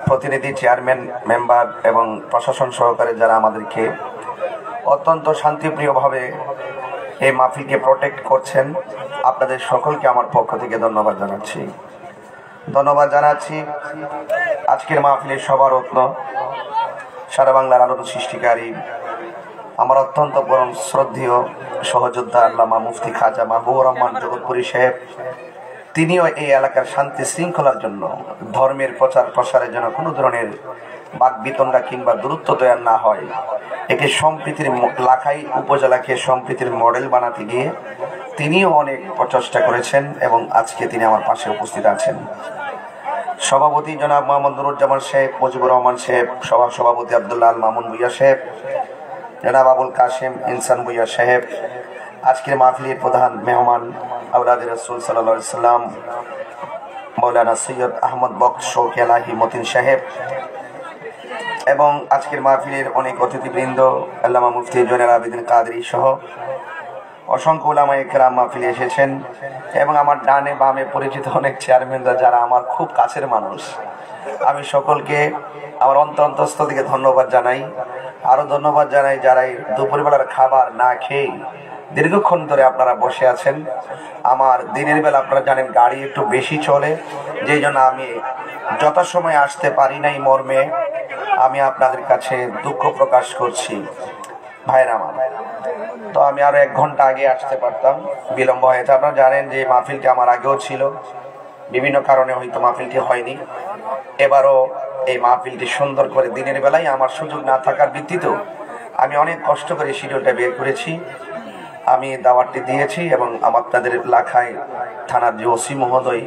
প্রতিনিধি, chairman, member এবং প্রশাসন সহকারে যারা আমাদেরকে অত্যন্ত শান্তিপ্রিয়ভাবে এই মাহফিলকে প্রোটেক্ট করছেন, আপনাদের সকলকে আমার পক্ষ থেকে ধন্যবাদ জানাচ্ছি। আজকের মাহফিলের সভারত্ন, সারা বাংলার আলোড়ন সৃষ্টিকারী, আমার অত্যন্ত পরম শ্রদ্ধেয় সহযোদ্ধা আল্লামা মুফতি খাজা মাহবুবুর রহমান জগৎপুরী সাহেব, তিনিও এই এলাকার শান্তি শৃঙ্খলার জন্য, ধর্মের প্রচার প্রসারের জন্য কোনো ধরনের বাকবিতণ্ডা কিংবা দূরত্ব তৈরি না হয়, একে সম্প্রীতির লাখাই উপজেলাকে সম্প্রীতির মডেল বানাতে গিয়ে তিনিও অনেক প্রচেষ্টা করেছেন এবং আজকে তিনি আমার পাশে উপস্থিত আছেন। সভাপতি জনাব মোহাম্মদ নুরুজ্জামান সাহেব, মুজিবুর রহমান সাহেব, সভাপতি আব্দুল্লাহ আল মামুন ভুইয়া সাহেব, জনাব আবুল কাশেম ইনসান ভুইয়া সাহেব, আজকের মাহফিলের প্রধান মেহমান আওলাদ রাসূল সাল্লাল্লাহু আলাইহি সাল্লাম মাওলানা সৈয়দ আহমদ বক্স শৌকী এলাহি মতিন সাহেব, এবং আজকের মাহফিলের অনেক অতিথিবৃন্দ, আল্লামা মুফতি জয়নুল আবেদিন কাদরী সহ অসংখ্য উলামায়ে কেরাম মাহফিলে এসেছেন, এবং আমার ডানে বামে পরিচিত অনেক চেয়ারম্যানরা যারা আমার খুব কাছের মানুষ, আমি সকলকে আমার অন্তঃস্থল থেকে ধন্যবাদ জানাই। আরও ধন্যবাদ জানাই যারা এই দুপুরবেলার খাবার না খেয়ে দীর্ঘক্ষণ ধরে আপনারা বসে আছেন। আমার দিনের বেলা আপনারা জানেন গাড়ি একটু বেশি চলে, যেই জন্য আমি যথাসময়ে আসতে পারি নাই মর্মে আমি আপনাদের কাছে দুঃখ প্রকাশ করছি ভাইরা আমার। তো আমি আরো 1 ঘন্টা আগে আসতে পারতাম, বিলম্ব হয়েছে। আপনারা জানেন যে মাহফিলটি আমার আগেও ছিল, বিভিন্ন কারণে হয়তো মাহফিলটি হয়নি। এবারও এই মাহফিলটি সুন্দর করে দিনের বেলায় আমার সুযোগ না থাকার ভিত্তিতেও আমি অনেক কষ্ট করে শিডিউলটা বের করেছি, আমি দাওয়াতটি দিয়েছি, এবং আপনাদের লাখাই থানার যে ওসি মহোদয়,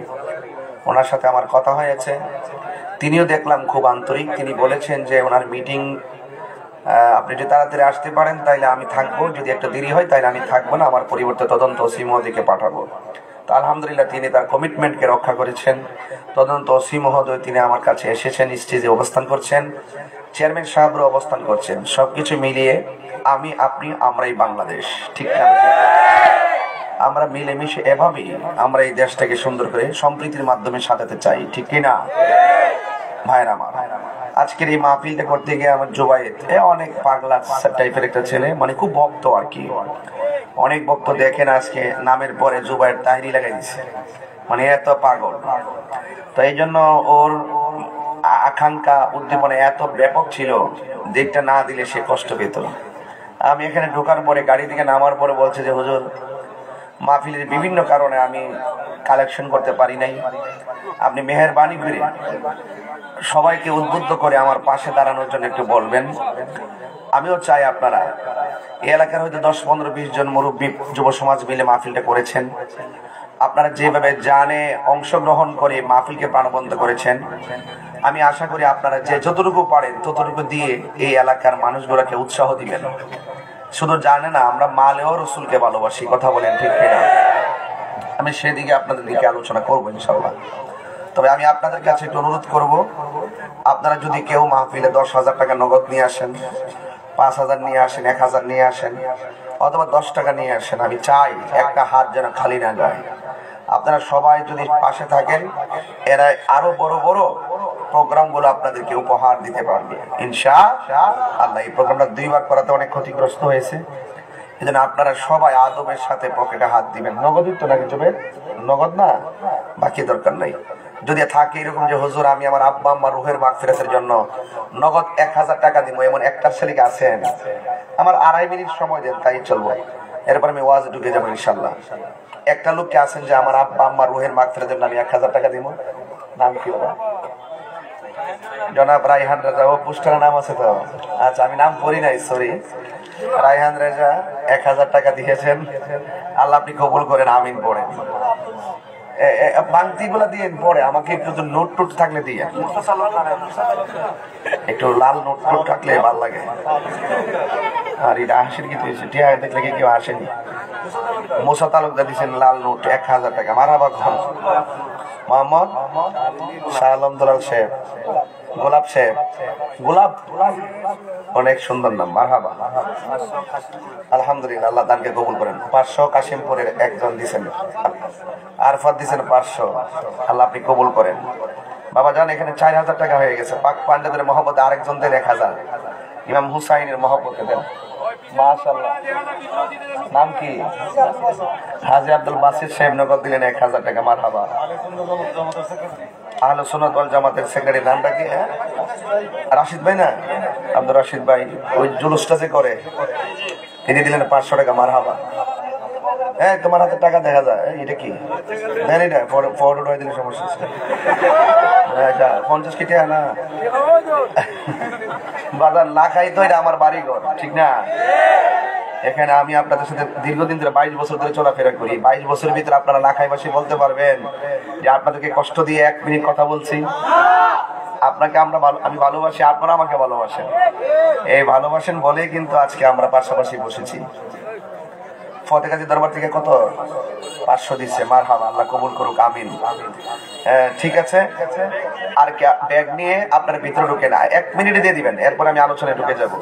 ওনার সাথে আমার কথা হয়েছে, তিনিও দেখলাম খুব আন্তরিক। তিনি বলেছেন যে ওনার মিটিং আপনি যদি তাড়াতাড়ি আসতে পারেন তাইলে আমি থাকবো, যদি একটা দেরি হয় তাইলে আমি থাকবো না, আমার পরিবর্তে তদন্ত ওসি মহোদয়কে পাঠাবো। তো আলহামদুলিল্লাহ তিনি তার কমিটমেন্টকে রক্ষা করেছেন। তদন্ত ওসি মহোদয় তিনি আমার কাছে এসেছেন, স্টেজে অবস্থান করছেন, চেয়ারম্যান সাহেবরা অবস্থান করছেন। সবকিছু মিলিয়ে আমি, আপনি, আমরাই বাংলাদেশ, ঠিক না? আমরা মিলেমিশে এভাবেই আমরা এই দেশটাকে সুন্দর করে সম্প্রীতির মাধ্যমে সাজাতে চাই, ঠিক কিনা ভাইরা আমার? আজকের এই মাহফিলটা করতে গিয়ে আমার জুবায়েদ অনেক পাগলা টাইপের একটা ছেলে, মানে খুব ভক্ত আর কি, অনেক ভক্ত। দেখেন আজকে নামের পরে জুবায়েদ তাহিরি লাগাই দিছে, মানে এত পাগল। তো এই জন্য ওর আকাঙ্ক্ষা উদ্দীপনা এত ব্যাপক ছিল, দিকটা না দিলে সে কষ্ট পেত। আমি এখানে ঢোকার পরে, গাড়ি থেকে নামার পরে বলছে যে হুজুর, মাহফিলের বিভিন্ন কারণে আমি কালেকশন করতে পারি নাই, আপনি মেহেরবানি করে সবাইকে উদ্বুদ্ধ করে আমার পাশে দাঁড়ানোর জন্য একটু বলবেন। আমিও চাই আপনারা এই এলাকার হয়তো 10, 15, 20 জন মুরব্বী যুব সমাজ মিলে মাহফিলটা করেছেন, আপনারা যেভাবে জানে অংশগ্রহণ করে মাহফিলকে প্রাণবন্ত করেছেন, আমি আশা করি আপনারা যে যতটুকু পারেন ততটুকু দিয়ে এই এলাকার মানুষগুলোকে উৎসাহ দিবেন। শুধু জানে না, আমরা মালেও রসুলকে ভালোবাসি, কথা বলেন ঠিক কিনা? আমি সেদিকে আপনাদের দিকে আলোচনা করবো ইনশাআল্লাহ। তবে আমি আপনাদের কাছে একটু অনুরোধ করব, আপনারা যদি কেউ মাহফিলে 10,000 টাকা নগদ নিয়ে আসেন, 5,000 নিয়ে আসেন, 1,000 নিয়ে আসেন, অথবা 10 টাকা নিয়ে আসেন, আমি চাই একটা হাত যেন খালি না যায়। আপনারা সবাই যদি পাশে থাকেন, এরা আরো বড় বড় প্রোগ্রামগুলো আপনাদেরকে উপহার দিতে পারবে ইনশাআল্লাহ। এই প্রোগ্রামটা 2 বার করাতে অনেক ক্ষতিগ্রস্ত হয়েছে, এজন্য আপনারা সবাই আদবের সাথে পকেটে হাত দিবেন। নগদই তো নাকি জবে? নগদ না, বাকি দরকার নাই। যদি থাকে এরকম যে হুজুর আমি আমার আব্বা আম্মার রুহের মাগফিরাতের জন্য নগদ 1,000 টাকা দিব, এমন একটা ছেলে আছেন? আমার 2.5 মিনিট সময় দেন, তাই চলবো, এরপর আমি ওয়াজ ঢুকে যাবো ইনশাআল্লাহ। একটা লোককে আছেন যে আমার আব্বা আম্মার রুহের মাগফিরাতের জন্য আমি 1,000 টাকা দিব? নাম কি বাবা? জনাব রায়হান রাজা। ও পুস্টার নাম আছে তো? আচ্ছা, আমি নাম পড়ি নাই, সরি। রায়হান রাজা 1,000 টাকা দিয়েছেন, আল্লাহ আপনি কবুল করেন, আমিন পড়েন। বাংতি গুলা দিয়ে পরে আমাকে একটু নোট টোট থাকলে দিয়ে, একটু লাল নোট টোট থাকলে ভালো লাগে। আর এটা হাসির কি দিয়েছে, টিয়া দেখলে কি কেউ আসেনি? মোসা তালুকদার দিচ্ছেন লাল নোট 1,000 টাকা। মারাবা খান মোহাম্মদ শাহ আলম দুলাল সাহেব, গোলাপ সাহেব, গোলাপ, অনেক সুন্দর নাম, মারহাবা। আলহামদুলিল্লাহ, আল্লাহ দানকে কবুল করেন। 500 কাশিমপুরের একজন দিচ্ছেন, আরফাত দিচ্ছেন 500, আল্লাহ আপনি কবুল করেন। বাবা জান এখানে 4000 টাকা হয়ে গেছে। পাক পাঞ্জাবের মহব্বতে আরেকজন দেন 1000। ইমাম হুসাইনের মহব্বতে দেন। মাশাআল্লাহ। নাম কি? হাজী আব্দুল বাসির সাহেব নগদ দিলেন 1000 টাকা। মারহাবা। আহলে সুন্নাত ওয়াল জামাতের সেক্রেটারি নামটা কি? রাশিদ ভাই না? আব্দুর রাশিদ ভাই ওই জুলুসটা যে করে তিনি দিলেন 500 টাকা। মারহাবা। হ্যাঁ তোমার হাতে টাকা দেখা যায়। এটা কি দেন? এটা ফটো দিলে সমস্যা আছে। এটা 50 কি টাকা না বাজার লাখাই তো। এটা আমার বাড়িঘর, ঠিক না? এখানে আমি আপনাদের সাথে দীর্ঘদিন ধরে 22 বছর ধরে চলাফেরা করি। 22 বছরের ভিতরে আপনারা লাখাই বাসী বলতে পারবেন যে আপনাদেরকে কষ্ট দিয়ে 1 মিনিট কথা বলছি? আপনাকে আমি ভালোবাসি, আপনারা আমাকে ভালোবাসেন। এই ভালোবাসেন বলেই কিন্তু আজকে আমরা পাশাপাশি বসেছি। ফতেগাজী দরবার থেকে কত? 500 দিচ্ছে। মারহাবা, আল্লাহ কবুল করুক, আমিন। ঠিক আছে, আর ব্যাগ নিয়ে আপনার ভিতরে ঢুকে না, 1 মিনিটে দিয়ে দিবেন, এরপর আমি আলোচনায় ঢুকে যাব।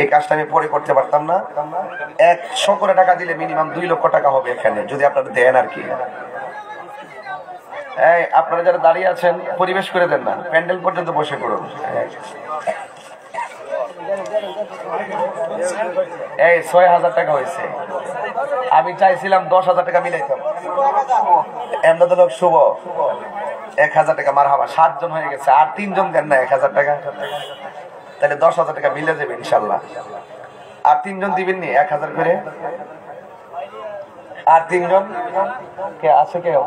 এই কাজটা আমি পরে করতে পারতাম না। 100 করে টাকা দিলে মিনিমাম 2 লক্ষ টাকা হবে এখানে, যদি আপনারা দেন আর কি। আপনারা যারা দাঁড়িয়ে আছেন পরিবেশ করে দেন না, প্যান্ডেল পর্যন্ত বসে পড়ুন। এই 6000 টাকা হয়েছে। আমি চাইছিলাম 10,000 টাকা মিলাইতাম। এমদাদ লোক শুভ 1000 টাকা। মারহাবা। 7 জন হয়ে গেছে, আর 3 জন দেন না 1000 টাকা, তাহলে 10,000 টাকা মিলে যাবে ইনশাল্লাহ। আর 3 জন দিবেন নি 1000 করে? আর 3 জন কে আছে? কেউ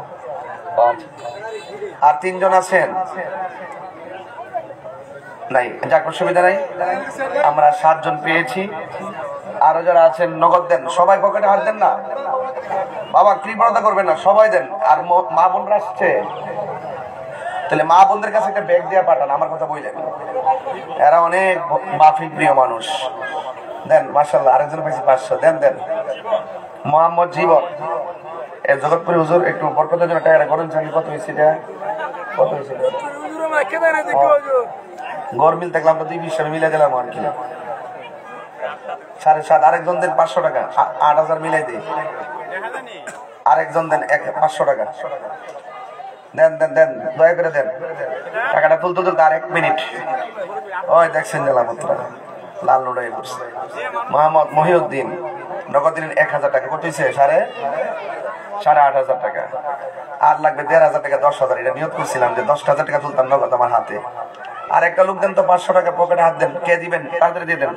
আর 3 জন আছেন? নাই, যাক অসুবিধা নাই, আমরা 7 জন পেয়েছি। আরো যারা আছেন নগদ দেন, সবাই পকেটে হাত দেন না বাবা, কৃপণতা করবেন না, সবাই দেন। আর মা বোনরা আসছে, তাহলে মা বোনদের কাছে একটা ব্যাগ দিয়ে পাঠান, আমার কথা বললেন। এরা অনেক মাহফিল প্রিয় মানুষ। দেন মাশাআল্লাহ। আরেকজন পাইছি 500। দেন দেন। মোহাম্মদ জীবন এ জগৎপুরি হুজুর একটু বরকতের জন্য টাকা করেন। কত হয়েছে? কত হয়েছে? গরমিল দেখলাম তো 220 মিলে দিলাম আর কি। 7.5। আরেকজন দেন 500 টাকা। 8000 মিলাই দিই। আরেকজন দেন 500 টাকা। দেন দেন দেন, দয়া করে দেন। টাকাটা তুলতে তুলতে আর 1 মিনিট। ওই দেখছেন জেলামত্রা লাল লড়াই করছে। মোহাম্মদ মহিউদ্দিন নগদ দিলেন 1000 টাকা। কত হয়েছে? 8,500 টাকা। আর লাগবে 1,500 টাকা। 10,000। এটা নিয়ত করছিলাম যে 10,000 টাকা তুলতাম নগদ আমার হাতে। আর একটা লোক দেন তো 500 টাকা, পকেটে হাত দেন। কে দিবেন? তাড়াতাড়ি দিয়ে দেন।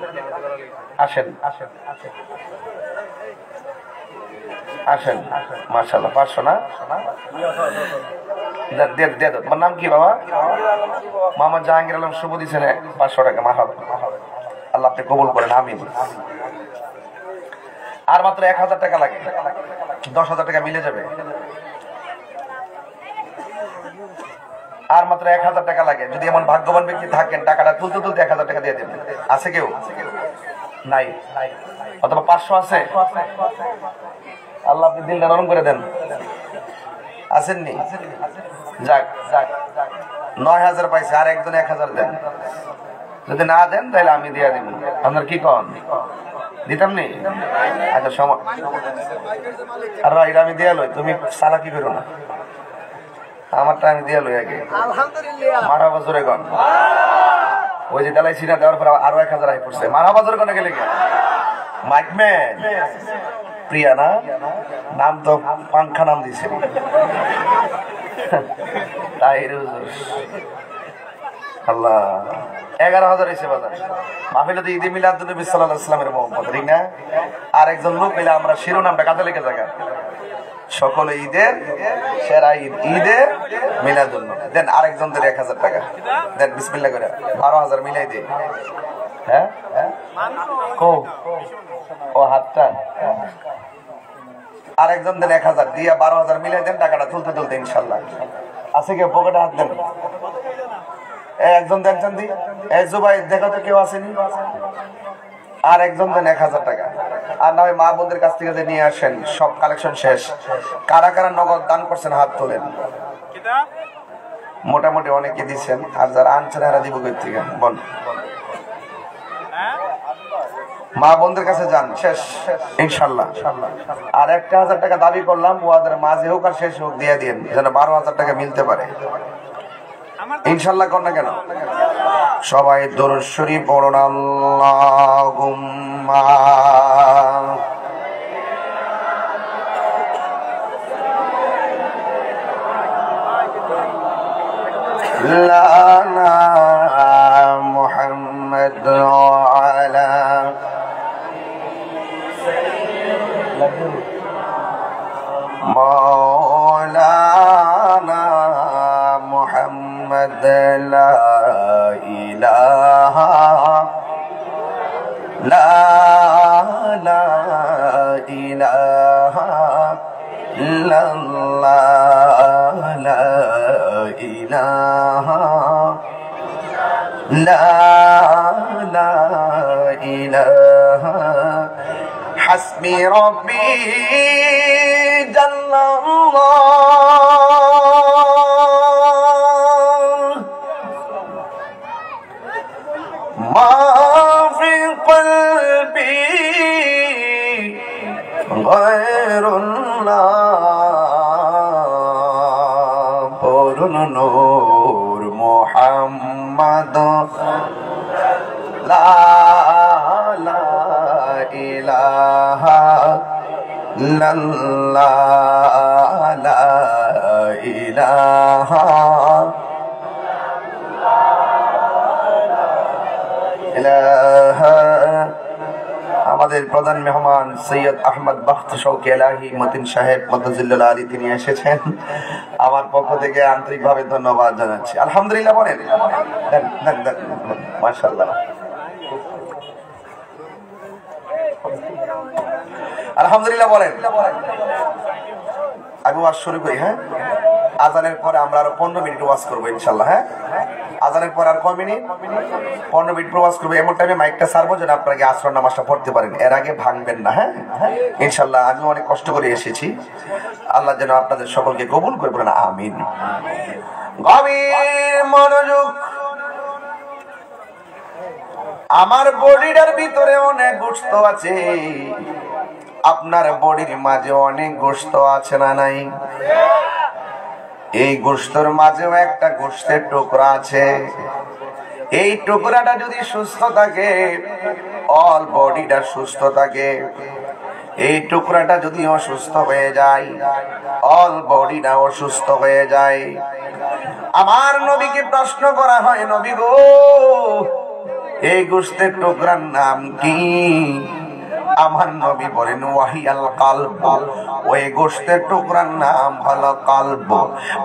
আসেন আসেন আসেন। মাশাআল্লাহ। 500 না? দেন দেন। তোমার নাম কি বাবা? মোহাম্মদ জাহাঙ্গীর আলম শুভ দিচ্ছেন 500 টাকা। মারহাবা, আল্লাহ আপনি কবুল করেন, আমিন। আর মাত্র 1000 টাকা লাগে, 10,000 টাকা মিলে যাবে। আর মাত্র 1000 টাকা লাগে। যদি এমন ভাগ্যবান ব্যক্তি থাকেন, টাকাটা তুলতে তুলতে 1000 টাকা দিয়ে দেবেন। আছে কেউ? নাই। অথবা 500 আছে? আল্লাহ আপনি দিলটা নরম করে দেন। আসেননি? যাক, 9000 পাইছে। আর একজন 1000 দেন। যদি না দেন তাহলে আমি দিয়ে দিব। আপনার কি কন? দিতাম নি? আচ্ছা সময়। আর এটা আমি দিয়ে লই, তুমি চালাকি করো না। আমারটা আমি দিয়ে লই আগে। মারহাবা জোরে কন। ওই যে দালাই সিনা দেওয়ার পর আরো 1000 আই পড়ছে। মারহাবা জোরে কনে গেলে কি? মাইকম্যান প্রিয়া না? নাম তো পাংখা নাম দিছে। তাই আল্লাহ 11,000 হয়েছে বাজার। মাহফিলে তো ঈদে মিলাদুন নবী সাল্লাল্লাহু আলাইহি ওয়াসাল্লামের মোহাম্মদ, ঠিক না? আর একজন লোক মিলে আমরা শিরোনামটা কাজে লেগে জায়গা সকলে ঈদের সেরা ঈদ, ঈদের মিলাদুন নবী। দেন আরেকজন দেন 1000 টাকা। দেন বিসমিল্লাহ করে 12,000 মিলাই দে। হ্যাঁ কো ও হাতটা। আরেকজন দেন 1000 দিয়া 12,000 মিলাই দেন। টাকাটা তুলতে তুলতে ইনশাল্লাহ। আছে কেউ? পকেটে হাত দেন। একজন দেন চান্দি। জুবাই দেখো তো কেউ আসেনি? আর একজন দেন 1000 টাকা। আর না হয় মা বোনদের কাছ থেকে যে নিয়ে আসেন, সব কালেকশন শেষ। কারা কারা নগদ দান করছেন হাত তোলেন। মোটামুটি অনেকে দিচ্ছেন, আর যারা আনছেন এরা দিব কই থেকে বল। মা বোনদের কাছে যান, শেষ ইনশাল্লাহ। আর 1000 টাকা দাবি করলাম, ওদের মাঝে হোক আর শেষ হোক দিয়ে দিন, যেন 12,000 টাকা মিলতে পারে। ইনশাআল্লাহ কর না কেন? সবাই দরুদ শরীফ পড়ুন। আল্লাহুম্মা লানা মুহাম্মদ আলা মাওলানা মুহাম্মদ লা ইলাহা ইল্লাল্লাহ লা ইলাহা হাসবি রব্বি জাল্লাল্লাহ মা ফি কলবি গায়রুল্লাহ পড়ুন নূর মুহাম্মদ লা ইলাহা ইল্লাল্লাহ লা ইলাহা ইলাহা। আমাদের প্রধান মেহমান সৈয়দ আহমদ বখত শৌকি এলাহি মতিন সাহেব মতজিল্লুল আলী তিনি এসেছেন। আমার পক্ষ থেকে আন্তরিকভাবে ধন্যবাদ জানাচ্ছি। আলহামদুলিল্লাহ বলেন, মাশাআল্লাহ, আলহামদুলিল্লাহ বলেন। আমি ওয়াজ শুরু করি। হ্যাঁ, আজানের পরে আমরা আরো 15 মিনিট ওয়াজ করবো ইনশাল্লাহ। হ্যাঁ, আজানের পর আর কয় মিনিট? 15 মিনিট ওয়াজ করবো। এমন টাইমে মাইকটা ছাড়বো যেন আপনাকে আসর নামাজটা পড়তে পারেন, এর আগে ভাঙবেন না। হ্যাঁ ইনশাল্লাহ। আমি অনেক কষ্ট করে এসেছি, আল্লাহ যেন আপনাদের সকলকে কবুল করে বলেন আমিন। গভীর মনোযোগ। আমার বডিটার ভিতরে অনেক গোশত আছে, আপনার বডির মাঝে অনেক গোশত আছে না নাই? এই গোশতের মাঝেও একটা গোশতের টুকরা আছে। এই টুকরাটা যদি সুস্থ থাকে, অল বডিটা সুস্থ থাকে। এই টুকরাটা যদি অসুস্থ হয়ে যায়, অল বডিটা অসুস্থ হয়ে যায়। আমার নবীকে প্রশ্ন করা হয়, নবী গো, এই গোশতের টুকরার নাম কি? আমার নবী বলেন ওয়াহিয়াল কালব, ওই গোশতের টুকরার নাম হলো কালব।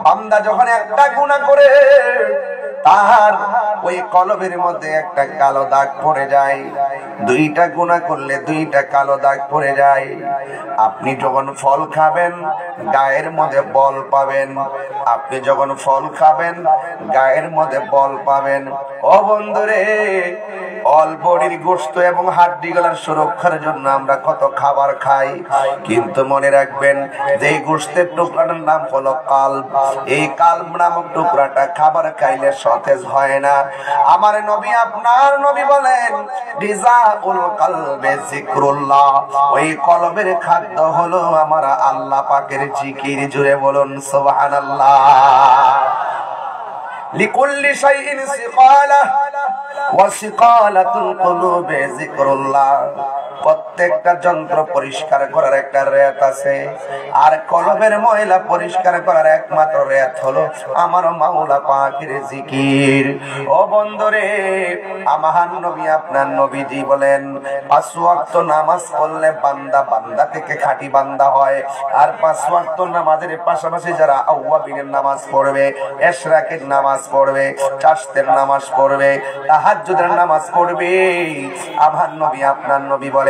বান্দা যখন একটা গুনাহ করে তার ওই কলবের মধ্যে একটা কালো দাগ পড়ে যায়, দুইটা গুনাহ করলে দুইটা কালো দাগ পড়ে যায়। আপনি যখন ফল খাবেন গায়ের মধ্যে বল পাবেন, আপনি যখন ফল খাবেন গায়ের মধ্যে বল পাবেন। ও বন্ধুরে, অল বডির গোশত এবং হাড্ডি গলার সুরক্ষার জন্য আমরা কত খাবার খাই, কিন্তু মনে রাখবেন যে এই গোশতের টুকরাটার নাম হলো কালব। এই কালব নামক টুকরাটা খাবার খাইলে সতেজ হয় না। আমার নবী, আপনার নবী বলেন রিজাকুল কলবে যিকরুল্লাহ, ওই কলবের খাদ্য হলো আমার আল্লাহ পাকের জিকির। জুড়ে বলুন সুবহানাল্লাহ। লিকুল্লি শাইইন সিকালা ওয়া সিকালাতুল কুলুবি যিকরুল্লাহ। প্রত্যেকটা যন্ত্র পরিষ্কার করার একটা রেত আছে, আর কলবের ময়লা পরিষ্কার করার একমাত্র রেত হলো আমার মাওলা পাকের জিকির। ও বন্ধুরে, আমার নবী, আপনার নবীজি বলেন 5 ওয়াক্ত নামাজ পড়লে বান্দা বান্দা থেকে খাঁটি বান্দা হয়। আর 5 ওয়াক্ত নামাজের পাশাপাশি যারা আওয়াবিনের নামাজ পড়বে, ইশরাকের নামাজ পড়বে, চাশতের নামাজ পড়বে, তাহাজ্জুদের নামাজ পড়বে, আমার নবী, আপনার নবী বলেন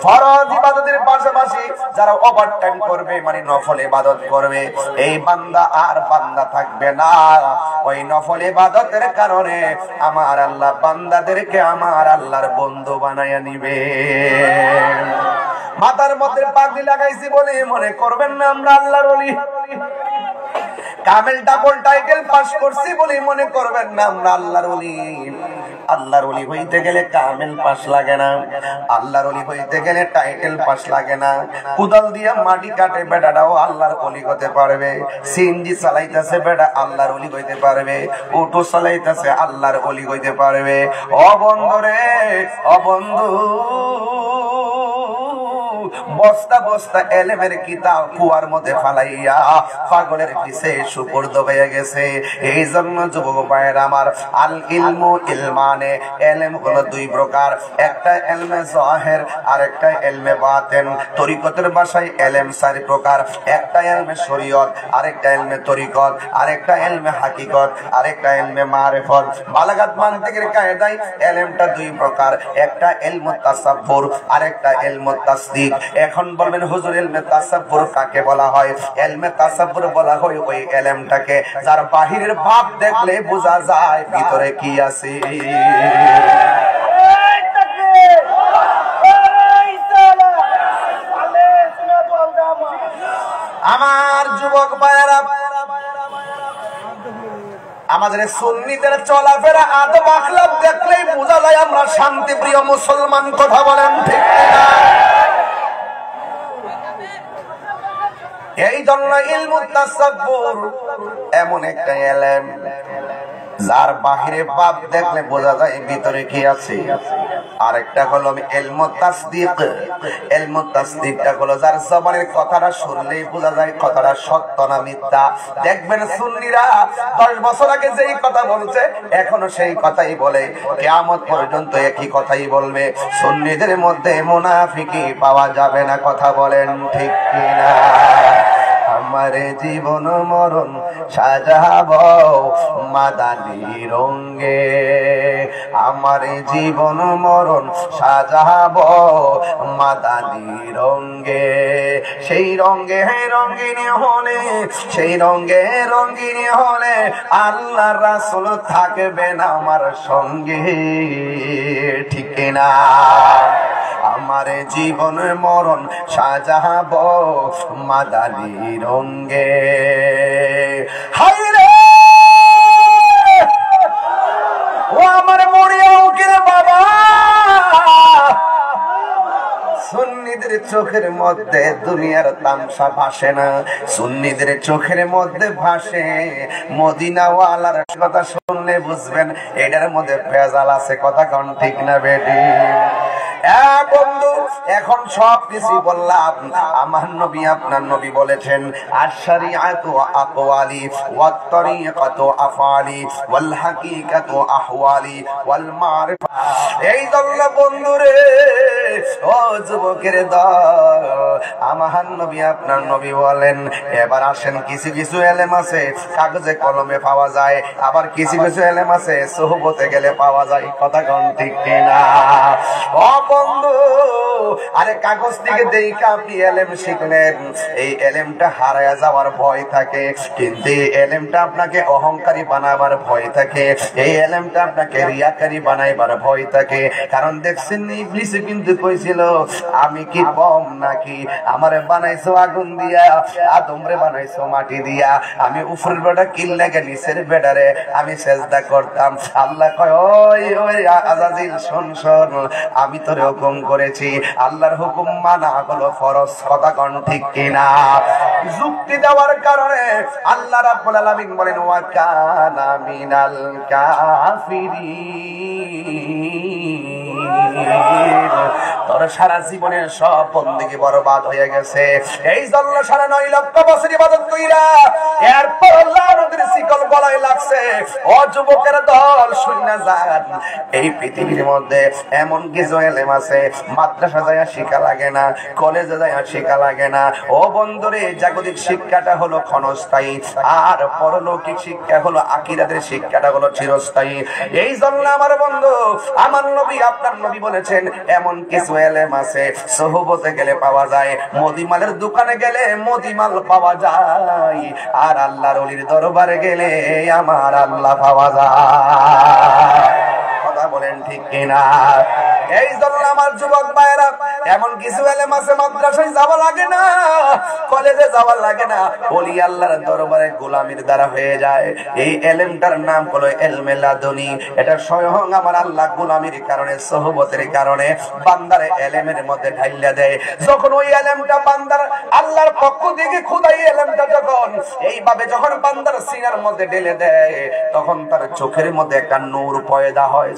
ফরজ ইবাদতের পাশাপাশি যারা ওভারটাইম করবে, মানে নফল ইবাদত করবে, এই বান্দা আর বান্দা থাকবে না। ওই নফল ইবাদতের কারণে আমার আল্লাহ বান্দাদেরকে আমার আল্লাহর বন্ধু বানায়া নিবে। মাথার মধ্যে পাগড়ি লাগাইছি বলে মনে করবেন না আমরা আল্লাহর ওলি। কামেল ডাবল টাইটেল পাস করছি বলে মনে করবেন না আমরা আল্লাহর ওলি। আল্লাহর ওলি হইতে গেলে কামেল পাস লাগে না, আল্লাহর ওলি হইতে গেলে টাইটেল পাস লাগে না। কুদাল দিয়া মাটি কাটে বেটাটাও আল্লাহর ওলি হতে পারবে, সিএনজি চালাইতেছে বেটা আল্লাহর ওলি হইতে পারবে, অটো চালাইতেছে আল্লাহর ওলি হইতে পারবে। ও বন্ধু রে, ও বন্ধু, বস্তা বস্তা এলেমের কিতাব কুয়ার মধ্যে ফালাইয়া পাগলের পিছে সুপর্দ হয়ে গেছে। এই জন্য যুবক ভাইয়েরা আমার, আল ইলমু ইলমানে, এলেম হলো দুই প্রকার, একটা এলমে জাহির আর একটা এলমে বাতিন। তরিকতের ভাষায় এলেম চার প্রকার, একটা এলমে শরীয়ত, আরেকটা এলমে তরিকত, আরেকটা এলমে হাকিকত, আরেকটা এলমে মারিফত। বালাগাত মানতিকের কায়দায় এলেমটা দুই প্রকার, একটা ইলমুত তাসাব্বুর, আরেকটা ইলমুত তাসদিক। এখন বলবেন হুজুর ইলমে তাসাব্বুর কাকে বলা হয়? ইলমে তাসাব্বুর বলা হয় ওই ইলমটাকে যার বাহিরের ভাব দেখলে বোঝা যায় ভিতরে কি আছে। আমার যুবক ভাইয়েরা, আমাদের সুন্নিদের চলাফেরা আদব আখলাক দেখলেই বোঝা যায় আমরা শান্তিপ্রিয় মুসলমান। কথা বলেন ঠিক না? এই জন্য ইলমুত তাসাব্বুর এমন একটা ইলম যার বাহিরে ভাব দেখলে বোঝা যায় ভিতরে কি আছে। আরেকটা হলো ইলমুত তাসদিক। ইলমুত তাসদিকটা হলো যার জবানের কথাটা শুনলেই বোঝা যায় কথাটা সত্য না মিথ্যা। দেখবেন সুন্নিরা 10 বছর আগে যেই কথা বলছে এখনো সেই কথাই বলে, কিয়ামত পর্যন্ত একই কথাই বলবে। সুন্নিদের মধ্যে মুনাফিকি পাওয়া যাবে না। কথা বলেন ঠিক কিনা? আমার জীবন মরণ সাজাবো মাদানী রঙে, আমার জীবন মরণ সাজাবো মাদানী রঙে। সেই রঙে রঙিনী হলে, সেই রঙে রঙিনী হলে আল্লাহ রাসূল থাকবেন আমার সঙ্গে। ঠিক না? আমার জীবন মরণ সাজাবো মাদানী রঙে। হায় রে ও আমার মরিয়া উকিল বাবা, সুন্নিদের চোখের মধ্যে দুনিয়ার তামসা ভাসে না, সুন্নিদের চোখের মধ্যে ভাসে মদিনাওয়ালার কথা। শুনলে বুঝবেন এটার মধ্যে ভেজাল আছে। কথা কোন ঠিক না বেটি? বন্ধু, এখন সব কিছু বললাম। আমার নবী আপনার নবী বলেছেন, আশ-শারিআতু আকওয়ালি ওয়াত তরিকাতু আফআলি ওয়াল হাকিকাতু আহওয়ালি ওয়াল মারিফা। এই দল্লা বন্ধুরে, ও যুবকের দল, আমার নবী আপনার নবী বলেন, এবার আসেন কিছু কিছু এলেম আছে কাগজে কলমে পাওয়া যায়, আবার কিছু কিছু এলেম আছে সোহবতে গেলে পাওয়া যায়। কথা কোন ঠিক কিনা? ও বন্ধু, আরে কাগজ থেকে দেখে আপনি এলেম শিখলেন, এই এলেমটা হারায় যাওয়ার ভয় থাকে, কিন্তু এই এলেমটা আপনাকে অহংকারী বানাবার ভয় থাকে, এই এলেমটা আপনাকে রিয়াকারী বানাইবার ভয় থাকে। কারণ দেখছেন ইবলিস কিন্তু কইছিল, আমি কি কম নাকি? আমারে বানাইছো আগুন দিয়া, আদমরে বানাইছো মাটি দিয়া, আমি উপরের বেটা কিল লাগে নিচের বেটারে আমি সেজদা করতাম। আল্লাহ কয়, ওই ওই আজাজিল শোন শোন, আমি তোরে হুকুম করেছি, আল্লাহর হুকুম মানা হলো ফরজ। কথা কোন ঠিক কিনা? যুক্তি দেওয়ার কারণে আল্লাহ রাব্বুল আলামিন বলেন, ওয়া কানা মিনাল কাফিরিন। তোর সারা জীবনের সব বন্দেগী বরবাদ হয়ে গেছে। এই জন্য 9.5 লক্ষ বছর ইবাদত কইরা এরপর আল্লাহর নবীর শিকল গলায় লাগছে। ও যুবকের দল, শুননা যান, এই পৃথিবীর মধ্যে এমন কিছু এলেম আছে মাদ্রাসা যায় শিক্ষা লাগে না, কলেজে যায় শিক্ষা লাগে না। ও বন্ধুরে, জাগতিক শিক্ষাটা হলো ক্ষণস্থায়ী, আর পরলৌকিক শিক্ষা হলো আখিরাতের শিক্ষাটা হলো চিরস্থায়ী। এই জন্য আমার বন্ধু, আমার নবী আপনার নবী বলেছেন, এমন কিছু এলেম আছে সোহবতে গেলে পাওয়া যায়, মদিমালের দোকানে গেলে মদিমাল পাওয়া যায়, আর আল্লাহর ওলির দরবারে গেলে আমার আল্লাহ পাওয়া যায়। কথা বলেন ঠিক কিনা? এই জন্য আমার যুবক ভাইরা এমন কিছু এলেম আছে মাদ্রাসায় যাওয়া লাগে না, কলেজে যাওয়া লাগে না, ওলি আল্লাহর দরবারে গোলামির দ্বারা হয়ে যায়। এই এলেমটার নাম হলো ইলমে লাদুনী। এটা স্বয়ং আমার আল্লাহ গোলামির কারণে, সোহবতের কারণে বান্দার এলেমের মধ্যে ঢাইলা দেয়। যখন ওই এলেমটা বান্দার আল্লাহর পক্ষ থেকে খোদাই এলেমটা যখন এইভাবে যখন বান্দার সিনার মধ্যে ঢেলে দেয়, তখন তার চোখের মধ্যে একটা নূর পয়দা হয়।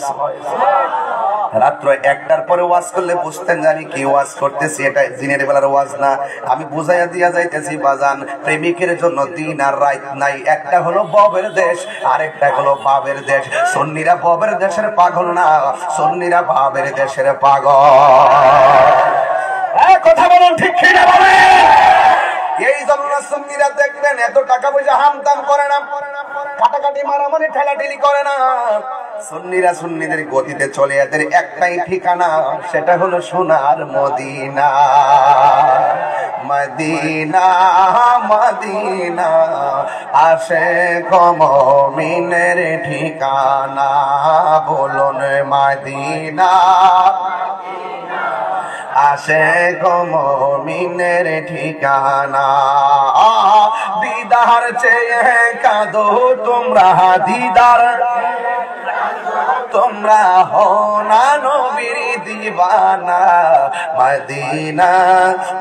রাত্র 1টার পরে ওয়াজ করলে বুঝতেন জানি কি ওয়াজ করতেছি, এটা দিনের বেলার ওয়াজ না। আমি বুঝাইয়া দিয়া যাইতেছি বাজান, প্রেমিকের জন্য দিন আর রাত নাই। একটা হলো ববের দেশ, আরেকটা হলো বাবের দেশ। সুন্নিরা ববের দেশের পাগল না, সুন্নিরা বাবের দেশের পাগল। কথা বলুন ঠিক কিনা বলেন। এই জন্য সুন্নিরা দেখবেন এত টাকা পয়সা হামতাম করে না, কাটাকাটি মারামারি ঠেলাঠেলি করে না। সুন্নিরা সুন্নিদের গতিতে চলে, এদের একটাই ঠিকানা, সেটা হলো সোনার মদিনা। মদিনা মদিনা আশিক মুমিনের ঠিকানা, বলুন মদিনা আশিক মুমিনের ঠিকানা। দিদার চেয়ে কাঁদো তোমরা, দিদার তোমরা হো না নবীর দিওয়ানা। মদিনা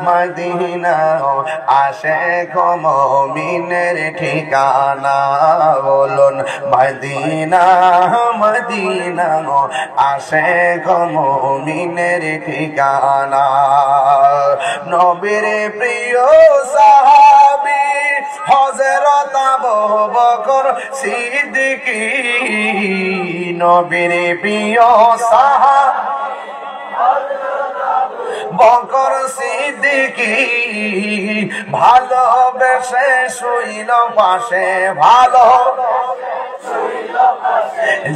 মদিনা আশিক মুমিনের ঠিকানা, বলুন মদিনা মদিনা আশিক মুমিনের ঠিকানা। নবীর প্রিয় সাহাবী হযরত আবু বকর সিদ্দিকী, নবীর প্রিয় সাহাবী বকর সিদ্দিকী, ভালোবেসে শুইল পাশে, ভালো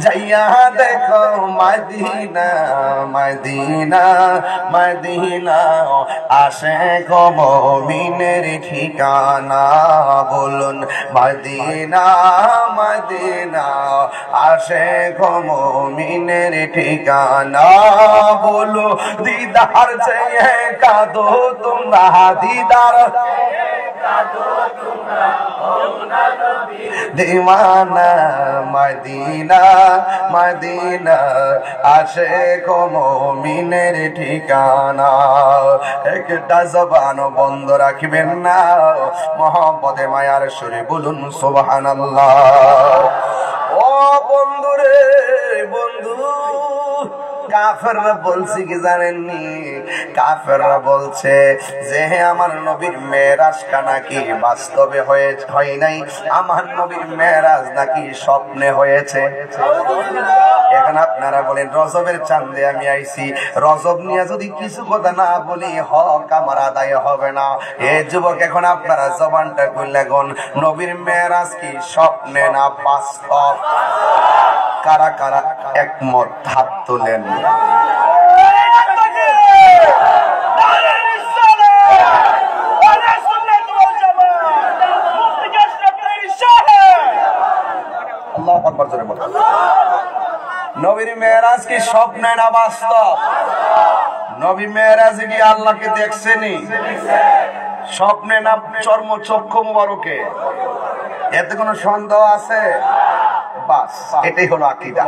যাইয়া দেখো মদিনা মদিনা মদিনা আশিক মুমিনের ঠিকানা, বলুন মদিনা মদিনা আশিক মুমিনের ঠিকানা। বলো দিদার চেয়ে কাঁদো তোমরা, দিদার দিওয়ানা। মদিনা মদিনা আশিক মুমিনের ঠিকানা। একটা জবান বন্ধ রাখবেন না, মহব্বতে মায়ার সুরে বলুন সুবহানাল্লাহ। ও বন্ধুরে বন্ধু, কাফেররা বলছে কি জানেননি? কাফেররা বলছে যে আমার নবীর মেরাজটা নাকি বাস্তবে হয় নাই, আমার নবীর মেরাজ নাকি স্বপ্নে হয়েছে। এখন আপনারা বলেন রজবের চাঁদে আমি আইছি, রজব নিয়ে যদি কিছু কথা না বলি হক আমার আদায় হবে না। এ যুবক এখন আপনারা জবানটা খুললে গন, নবীর মেরাজ কি স্বপ্নে না বাস্তব? কারা কারা একমত হাত তোলেন। আল্লাহু আকবার জোরে বলুন। নবীর মেরাজ কি স্বপ্নে না বাস্তব? নবী মেরাজে কি আল্লাহকে দেখছেনই? স্বপ্নে না চর্মচক্ষু মুবারকে? এতে কোনো সন্দেহ আছে? বাস এটাই হলো আকীদা।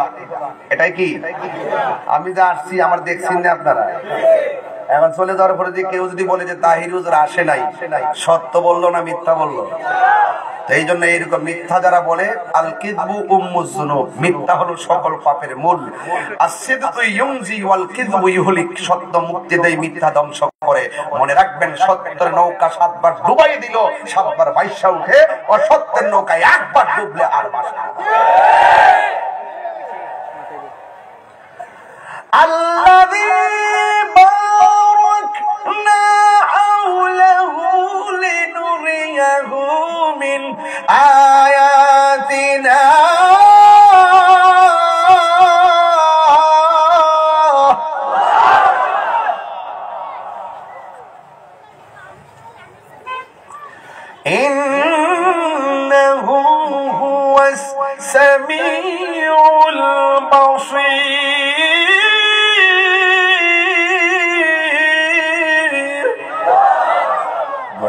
এটাই কি আমি যা আসছি আমার দেখছেন না আপনারা? এখন চলে যাওয়ার পরে যে কেউ যদি বলে যে তাহির হুজুর আসে নাই, সত্য বললো না মিথ্যা বললো? এই জন্য এইরকম মিথ্যা যারা বলে, আল কিযবু উম্মুজ যুনুব, মিথ্যা হলো সকল পাপের মূল। আস-সিদকু ইউনজি ওয়াল কিযবু ইহলিক, সত্য মুক্তি দেয়, মিথ্যা ধ্বংস করে। মনে রাখবেন, সত্যের নৌকা 7 বার ডুবাই দিল, 7 বার ভাইসা উঠে, অসত্যের নৌকায় একবার ডুবলে আর ভাসে না। আল্লাযী বারাকনা হাওলাহু লিনুরিয়াহু মিন আয়াতিনা। ইন্নাহু হুয়াস সামিউল বাসীর।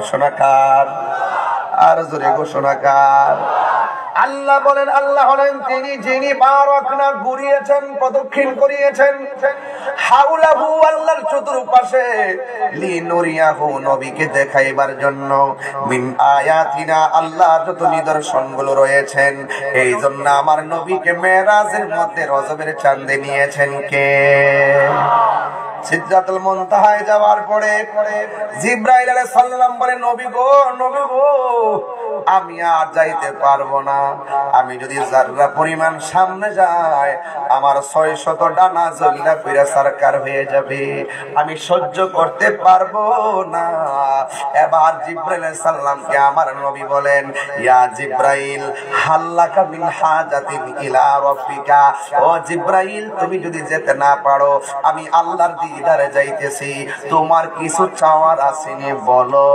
ঘোষণা কার? আর জোরে ঘোষণা কার? আল্লাহ বলেন, আল্লাহ হলেন তিনি যিনি বারাকনা ঘুরিয়েছেন, প্রদক্ষিণ করিয়েছেন হাউলাহু, আল্লাহর চতুর্পাশে, লিনুরিয়াহু, নবীকে দেখাইবার জন্য, মিন আয়াতিনা, আল্লাহ যত নিদর্শনগুলো রয়েছেন, এই জন্য আমার নবীকে মেরাজের মধ্যে রজবের চাঁদে নিয়েছেন কে? সিদরাতুল মুনতাহায় যাওয়ার পরে জিবরাইল আলাইহিস সালাম বলে, নবী গো, নবী গো, আমি আর যাইতে পারবো না। আমি যদি যাররা পরিমাণ সামনে যাই, আমার 600 ডানা জলিলা কইরা সরকার হয়ে যাবে, আমি সহ্য করতে পারবো না। এবার জিবরাইল আলাইহিস সালামকে আমার নবী বলেন, ইয়া জিবরাইল, হাল্লাকা মিন হাজাতিন ইলা রাব্বিকা, ও জিবরাইল, তুমি যদি যেতে না পারো, আমি আল্লাহর দিদারে যাইতেছি, তোমার কিছু চাওয়ার আসেনি, বলো।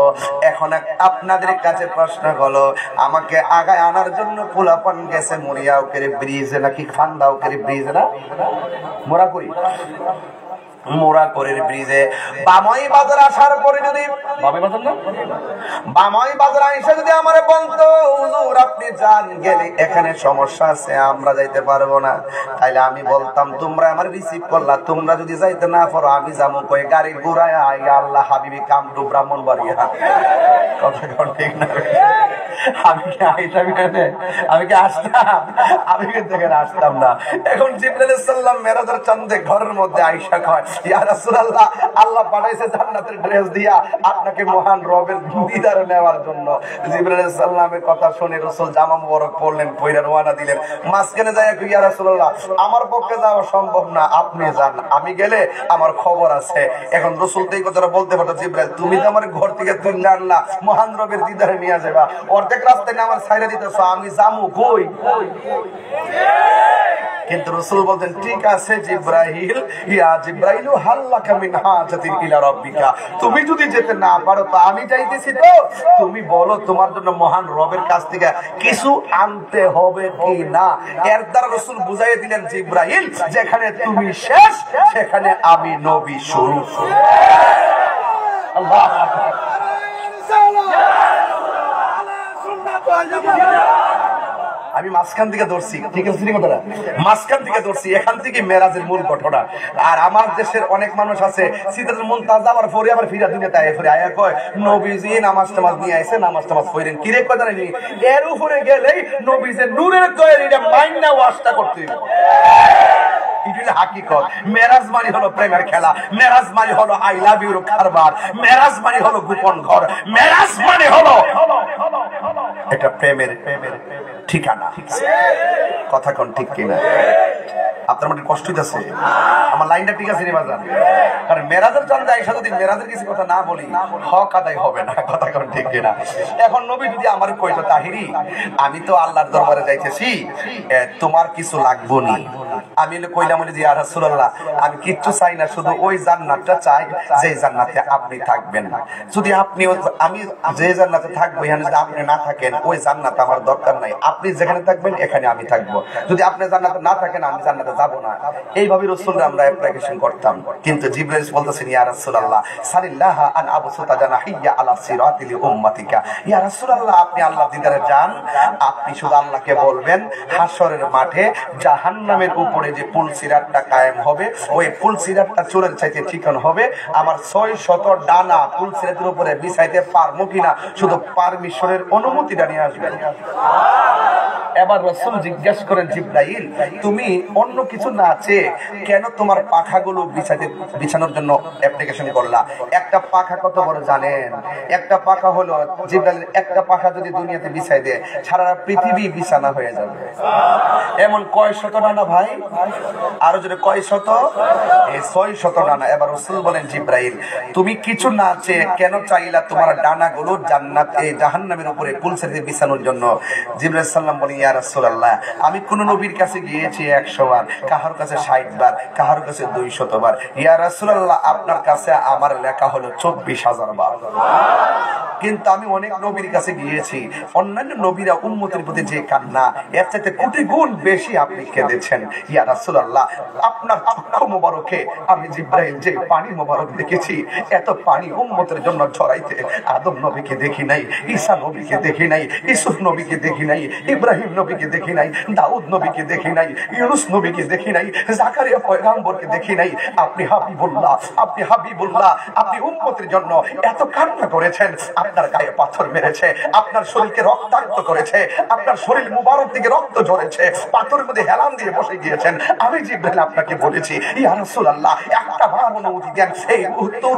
এখন আপনাদের কাছে প্রশ্ন হলো, আমাকে আগায় আনার জন্য পোলাপান গেছে মরিয়াউকের ব্রিজে, নাকি ফান্দাউকের ব্রিজ, না মোরা করি মোরাকরের ব্রিজে বামই বাজার আসার পরে যদি বামই বাজার এসে যদি আমারে বলতো, হুজুর আপনি যান, গেলে এখানে সমস্যা আছে, আমরা যাইতে পারবো না, তাইলে আমি বলতাম, তোমরা আমার রিসিভ করলা, তোমরা যদি যাইতে না পারো, আমি যাবো কই গাড়ি ঘুরায়, আল্লাহ হাবিবি কাম টু ব্রাহ্মণবাড়িয়া। কথা কোন ঠিক না? আমি কি আইতাম এখানে? আমি কি আসতাম? আমি কিন্তু এখানে আসতাম না। এখন জিবরাইল আলাইহিস সালাম মেরাজের চাঁদে ঘরের মধ্যে আয়েশা কয়, ইয়া রাসূলুল্লাহ, আল্লাহ পাঠাইছে জান্নাতের ড্রেস দিয়া আপনাকে মহান রবের দিদার নেওয়ার জন্য। জিবরাইল আলাইহিস সালামের কথা শুনে রাসূল জামা মুবারক পরলেন, পয়রা রওনা দিলেন। মাঝখানে যায়, ইয়া রাসূলুল্লাহ, আমার পক্ষে যাওয়া সম্ভব না, আপনি যান, আমি গেলে আমার খবর আছে। এখন রাসূল তো এই কথাটা বলতে পারতো, জিবরাইল তুমি তো আমার ঘর থেকে তুলে আনলা, মহান রবের দিদারে নিয়ে যাবা, অর্ধেক রাস্তায় আমার ছাইরা দিতেছ, আমি যামু কই? কিন্তু রাসূল বলতেন, ঠিক আছে জিবরাইল, ইয়া জিবরাইল, হাল্লাকা মিন হাজাতিন ইলা রাব্বিকা, তুমি যদি যেতে না পারো তো আমি যাইতেছি, তো তুমি বলো তোমার জন্য মহান রবের কাছ থেকে কিছু আনতে হবে কি না। এর দ্বারা রাসূল বুঝাইয়া দিলেন, জিবরাইল, যেখানে তুমি শেষ, সেখানে আমি নবী শুরু। আল্লাহু আকবার। আমি মাঝখান থেকে ধরছি, ঠিক আছে কথাটা, মাঝখান থেকে ধরছি, এখান থেকে মেরাজের মূল ঘটনা। আর আমার দেশের অনেক মানুষ আছে, সিদরাতুল মুনতাহা যাওয়ার পরে আবার ফিরা দুনিয়াতে আয়া ফিরে আয়া কয়, নবীজি নামাজ টামাজ নিয়ে আইছে, নামাজ টামাজ পড়েন, কি রে কথা নেই, এর উপরে গেলেই নবীজির নূরের তৈরিটা মাইন্না ওয়াশটা করতে হবে। হাকিকত মেরাজ মানে হলো প্রেমের খেলা, মেরাজ মানে হলো আই লাভ ইউর কারবার, মেরাজ মানে হলো গোপন ঘর, মেরাজ মানে হলো এটা প্রেমের ঠিকানা। কথা কোন ঠিক কিনা? আপনার মধ্যে কষ্ট হইতেছে? আমার লাইনটা ঠিক আছে রে বাজার? কারণ মেরাজের চাঁদে আইসা যদি মেরাজের কিছু কথা না বলি, হক আদায় হবে না। কথা কোন ঠিক কিনা? এখন নবী যদি আমার কইতো, তাহিরি আমি তো আল্লাহর দরবারে যাইতেছি, তোমার কিছু লাগবো নি, আমি কইলাম যে ইয়া রাসূলুল্লাহ, আমি কিচ্ছু চাই না, শুধু ওই জান্নাতটা চাই যে জান্নাতে আপনি থাকবেন। যদি আপনি, আমি যে জান্নাতে থাকবো, এখানে যদি আপনি না থাকেন, ওই জান্নাত আমার দরকার নাই, আপনি যেখানে থাকবেন এখানে আমি থাকবো, যদি আপনি জান্নাতে না থাকেন আমি জান্নাতে যাব না। এইভাবে রাসূলরা আমরা অ্যাপ্লিকেশন করতাম। কিন্তু জিবরাইল বলতেছেন, ইয়া রাসূলুল্লাহ, সাল্লাল্লাহু আন আবসুতা জানাহিয়া আলা সিরাতিল উম্মাতিকা, ইয়া রাসূলুল্লাহ, আপনি আল্লাহ দিদারে যান, আপনি শুধু আল্লাহকে বলবেন, হাশরের মাঠে জাহান্নামের উপরে যে পুল সিরাতটা কায়েম হবে, ওই পুল সিরাতটা চোরের চাইতে চিকন হবে, আমার 600 ডানা পুল সিরাতের উপরে বিছাইতে পারবো কিনা, শুধু পারমিশনের অনুমতিটা নিয়ে আসবেন। এবার রাসূল জিজ্ঞেস করেন, জিবরাইল, তুমি অন্য কিছু না আছে কেন তোমার পাখাগুলো বিছানোর জন্য অ্যাপ্লিকেশন করলা? একটা পাখা কত বড় জানেন? একটা পাখা হলো, জিবরাইল একটা পাখা যদি দুনিয়াতে বিছাই দেয়, সারা পৃথিবী বিছানা হয়ে যাবে। এমন কয় শত ডানা ভাই? আরো যদি কয় শত? এই 600 ডানা। এবার রাসূল বলেন, জিবরাইল, তুমি কিছু না আছে কেন চাইলা তোমার ডানাগুলো জান্নাত এই জাহান্নামের উপরে পুলসিরাতে বিছানোর জন্য? জিবরাইল সাল্লাম বলেন, ইয়া রাসূলুল্লাহ, আমি কোন নবীর কাছে গিয়েছি 100 বার, কাহার কাছে 60 বার, কাহার কাছে 200 বার। ইয়া রাসূলুল্লাহ, আপনার কাছে আমার লেখা হলো 24,000 বার। কিন্তু আমি অনেক নবীর কাছে গিয়েছি, অন্যান্য নবীরা উম্মতের প্রতি যে কান্না, এর চাইতে কোটি গুণ বেশি আপনি কেঁদেছেন। ইয়া রাসূলুল্লাহ, আপনার চক্ষু মোবারকে আমি জিবরাইল যে পানি মোবারক দেখেছি, এত পানি উম্মতের জন্য ছড়াইতে আদম নবীকে দেখি নাই, ঈসা নবীকে দেখি নাই, ইউসুফ নবীকে দেখি নাই, ইব্রাহিম নবীকে দেখি নাই, দাউদ নবীকে দেখি নাই, ইউনূস নবীকে দেখি নাই, জাকারিয়া পয়গম্বরকে দেখি নাই। আপনি হাবিবুল্লাহ, আপনি হাবিবুল্লাহ, আপনি উম্মতের জন্য এত কান্না করেছেন, আপনার গায়ে পাথর মেরেছে, আপনার শরীরকে রক্তাক্ত করেছে, আপনার শরীর মুবারক থেকে রক্ত ঝরেছে, পাথরের মধ্যে হেলান দিয়ে বসে গিয়েছেন। আমি জিবরাইল আপনাকে বলেছি, ইয়া রাসূলুল্লাহ, একটা বার অনুমতি দেন, এই উত্তর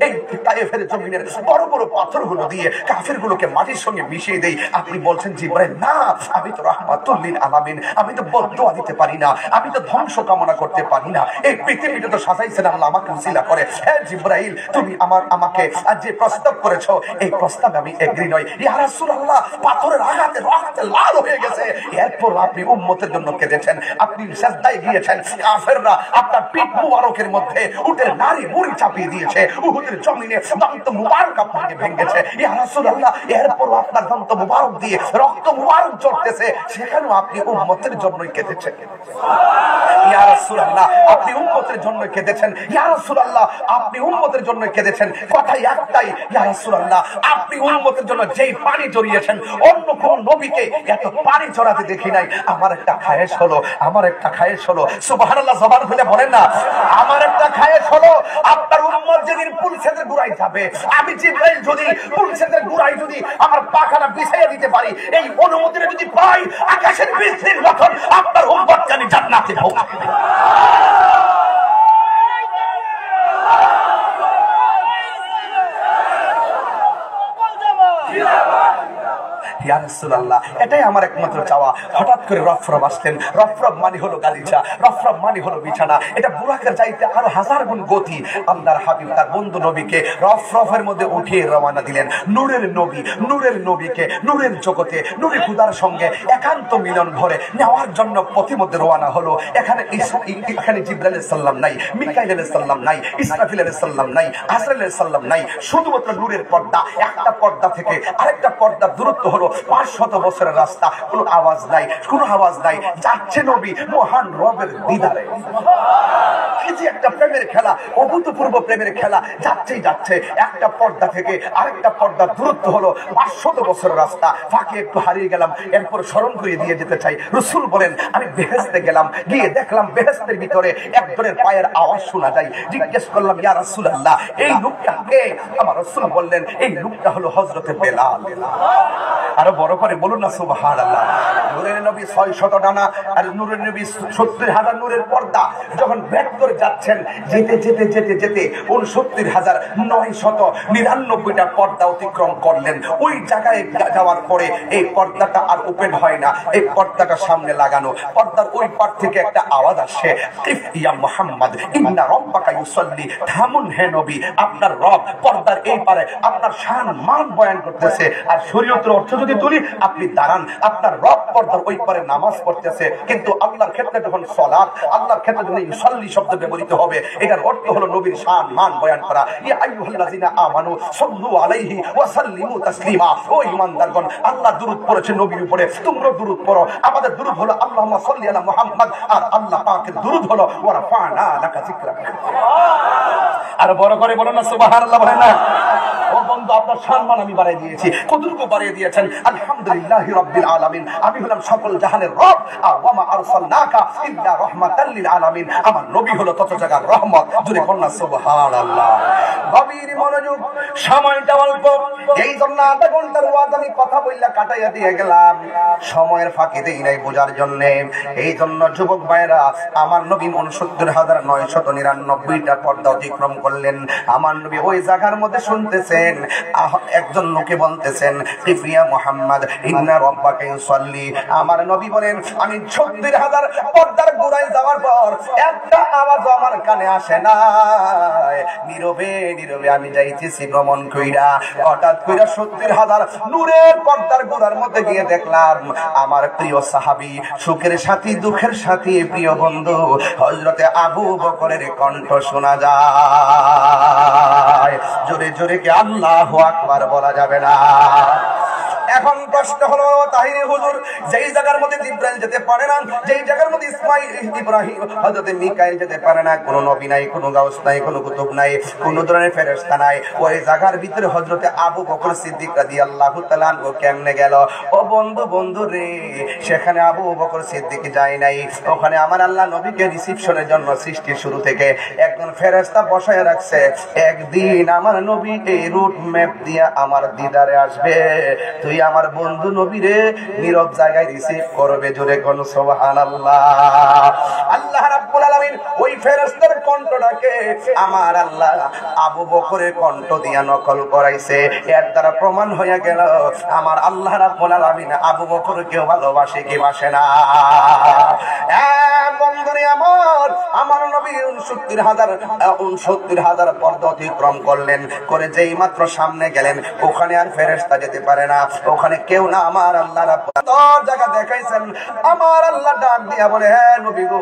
এই তায়েফের জমিনের বড় বড় পাথরগুলো দিয়ে কাফেরগুলোকে মাটির সঙ্গে মিশিয়ে দেই। আপনি বলছেন জিবরাইল, না, আমি তো রাহমাতুল লিল আলামিন, আমি তো বদদুয়া দিতে পারি না, আমি তো ধ্বংস কামনা করতে পারি না। এই পৃথিবীটা তো সাজাইছেন আল্লাহ আমাকে উসিলা করে। হ্যাঁ জিবরাইল, তুমি আমাকে আজ যে প্রস্তাব করেছো, এই প্রস্তাবে আমি এগ্রি নই। ইয়া রাসূলুল্লাহ, পাথরের আঘাতে রক্তে লাল হয়ে গেছে, এরপর আপনি উম্মতের জন্য কেঁদেছেন, আপনি সিজদায় গিয়েছেন। কাফেররা আপনার পিঠ মুবারকের মধ্যে উটের নাড়ি মুড়ি চাপিয়ে দিয়েছে, উহুদের জমিনে দন্ত মুবারক আপনাকে ভেঙেছে। ইয়া রাসূলুল্লাহ, এরপর আপনার দন্ত মুবারক দিয়ে রক্ত মুবারক ঝরতেছে, সেখানেও আপনি উম্মতের জন্যই কেঁদেছেন। ইয়া রাসূলুল্লাহ, আপনি উম্মতের জন্য কেঁদেছেন। ইয়া রাসূলুল্লাহ, আপনি উম্মতের জন্য কেঁদেছেন। কথাই একটাই, ইয়া রাসূলুল্লাহ, আপনি উম্মতের জন্য যেই পানি ঝরিয়েছেন, অন্য কোন নবীকে এত পানি ঝরাতে দেখি নাই। আমার একটা খায়েশ হলো, আমার একটা খায়েশ হলো, সুবহানাল্লাহ, জবান খুলে বলেন না, আমার একটা খায়েশ হলো, আপনার উম্মত যেদিন পুলসেদের গুড়ায় যাবে, আমি জিবরাইল যদি পুলসেদের গুড়ায় যদি আমার পাখানা বিছাইয়া দিতে পারি, এই অনুমতিটা যদি পাই, আকাশের বৃষ্টির মতন আপনার উম্মত জানি জান্নাতে পৌঁছাবে। ইয়া রাসূলুল্লাহ, এটাই আমার একমাত্র চাওয়া। হঠাৎ করে রফরফ আসলেন, রফরফ মানে হলো গালিচা, রফরফ মানে হলো বিছানা, এটা বুরাকের চাইতে আরো হাজার গুণ গতি। আল্লাহর হাবিব তার বন্ধু নবীকে রফরফের মধ্যে উঠিয়ে রওনা দিলেন। নূরের নবী, নূরের নবীকে নূরের জগতে নূরে খুদার সঙ্গে একান্ত মিলন ঘরে নেওয়ার জন্য পথিমধ্যে রওনা হলো। এখানে জিবরাইল আলাইহিস সালাম নাই, মিকাইল আলাইহিস সালাম নাই, ইসরাফিল আলাইহিস সালাম নাই, আজরাইল আলাইহিস সালাম নাই, শুধুমাত্র নূরের পর্দা। একটা পর্দা থেকে আরেকটা পর্দা দূরত্ব হলো 500 বছরের রাস্তা, কোনো আওয়াজ নাই, কোনো আওয়াজ নাই, যাচ্ছে নবী মহান রবের দিদারে। কি যে একটা প্রেমের খেলা, অভূতপূর্ব প্রেমের খেলা, যাচ্ছেই যাচ্ছে। একটা পর্দা থেকে আরেকটা পর্দা দূরত্ব হলো 500 বছরের রাস্তা। ফাঁকে একটু হারিয়ে গেলাম, এরপর স্মরণ করিয়ে দিয়ে যেতে চাই। রাসূল বলেন, আমি বেহেশতে গেলাম, গিয়ে দেখলাম বেহেশতের ভিতরে একজনের পায়ের আওয়াজ শোনা যায়। জিজ্ঞেস করলাম, ইয়া রাসূলুল্লাহ, এই লোকটা কে? আমার রাসূল বললেন, এই লোকটা হলো হযরতে বেলাল। আরো বড় করে বলুন না সুবহানাল্লাহ। নূরের নবী 600 ডানা আর নূরের নবী 70,000 নূরের পর্দা যখন ব্যাক করে যাচ্ছেন, যেতে যেতে যেতে যেতে 69,999টা পর্দা অতিক্রম করলেন। ওই জায়গায় যাওয়ার পরে এই পর্দাটা আর ওপেন হয় না, এই পর্দাটা সামনে লাগানো। পর্দার ওই পার থেকে একটা আওয়াজ আসে, ইয়া মুহাম্মদ ইন্না রাব্বাকা ইউসাল্লি, থামুন হে নবী, আপনার রব পর্দার এই পারে আপনার শান মান বয়ান করতেছে। আর শরীয়তের অর্থ যদি তুলি, আপনি দাঁড়ান, আপনার রব পর্দার ওই পারে নামাজ পড়তেছে। কিন্তু আল্লাহর ক্ষেত্রে যখন সালাত, আল্লাহর ক্ষেত্রে যখন ইউসাল্লি শব্দ ব্যবহৃত হবে, এটার অর্থ হলো নবীর শান মান বয়ান করা। ইয়া আইয়ুহাল্লাযিনা আমানু সাল্লু আলাইহি ওয়া সাল্লিমু তাসলিমা, ও ঈমানদারগণ, আল্লাহ দুরূদ পড়েছে নবীর উপরে, তোমরা দুরূদ পড়ো। আমাদের দুরূদ হলো আল্লাহুম্মা সাল্লি আলা মুহাম্মদ, আর আল্লাহ পাকের দুরূদ হলো ওয়া রাফা'না লাকা যিকরাক। আর বড় করে বলো না সুবহানাল্লাহ, বলেন না। ও বন্ধু, আপনার সম্মান আমি বাড়িয়ে দিয়েছি। কতটুকু বাড়িয়ে দিয়েছেন? আলহামদুলিল্লাহি রাব্বিল আলামিন, আমি হলাম সকল জাহানের রব। আর ওয়া মা আরসালনাকা ইল্লা রাহমাতাল লিল আলামিন, আমার নবী হলো তত জায়গার রহমত। জুড়ে বলনা সুবহানাল্লাহ। গভীর মনোযোগ, সময়টা অল্প, এই জন্য আধা ঘন্টার ওয়াজ আমি কথা বললা কাটাইয়া দিয়ে গেলাম, সময়ের ফাঁকি দেই নাই বোঝার জন্য। এই জন্য যুবক ভাইরা, আমার নবী 69,999টা পর্দা অতিক্রম করলেন। আমার নবী ওই জায়গার মধ্যে শুনতেছেন, বলতেছেন, একজন লোকে বলতেছেন ইয়া মুহাম্মদ ইন্না রাব্বাকা ইউসাল্লি। আমার নবী বলেন আমি 36,000 পর্দার গোড়ায় যাওয়ার পর একটা আওয়াজ আমার কানে আসে না। নীরবে নীরবে আমি যাইতেছি ভ্রমণ কইরা, হঠাৎ কইরা 70,000 নূরের পর্দার গোড়ার মধ্যে গিয়ে দেখলাম আমার প্রিয় সাহাবী, সুখের সাথী দুঃখের সাথী প্রিয় বন্ধু হযরতে আবু বকরের কণ্ঠ শোনা যায়। জোরে জোরে কি আল্লাহু আকবার বলা যাবে না? এখন প্রশ্ন হলো তাহিরি হুজুর, যেই জায়গার মধ্যে জিবরাইল যেতে পারে না, যেই জায়গার মধ্যে ইসমাইল ইব্রাহিম হযরত মিকাইল যেতে পারে না, কোনো নবী নাই, কোনো গাউস নাই, কোনো কুতুব নাই, কোনো ধরনের ফেরেশতা নাই, ওই জায়গার ভিতরে হযরত আবু বকর সিদ্দিক রাদিয়াল্লাহু তাআলা আনহু কেমনে গেল? ও বন্ধু বন্ধু রে, সেখানে আবু বকর সিদ্দিক যায় নাই, ওখানে আমার আল্লাহ নবীকে রিসিপশনের জন্য সৃষ্টির শুরু থেকে একজন ফেরেশতা বসায় রাখছে। একদিন আমার নবী এই রুট ম্যাপ দিয়ে আমার দিদারে আসবে, তুই আমার বন্ধু নবীরে নীরব জায়গায় রিসিভ করবে। জোরে কোন সুবহানাল্লাহ। আল্লাহ রাব্বুল আলামিন ওই ফেরেশতার কণ্ঠটাকে আমার আল্লাহ আবু বকরের কণ্ঠ দিয়া নকল করাইছে। এর দ্বারা প্রমাণ হয়ে গেল আমার আল্লাহ রাব্বুল আলামিন আবু বকরকে ভালোবাসে কি বাসে না? বন্ধুরে আমার নবী 69,000 পর্দা অতিক্রম করলেন, করে যেই মাত্র সামনে গেলেন ওখানে আর ফেরেশতা যেতে পারে না, ওখানে কেউ না, আমার আল্লাহ রাব্বুল জায়গা দেখাইছেন। আমার আল্লাহ ডাক দিয়া বলে, হ্যাঁ নবী গো,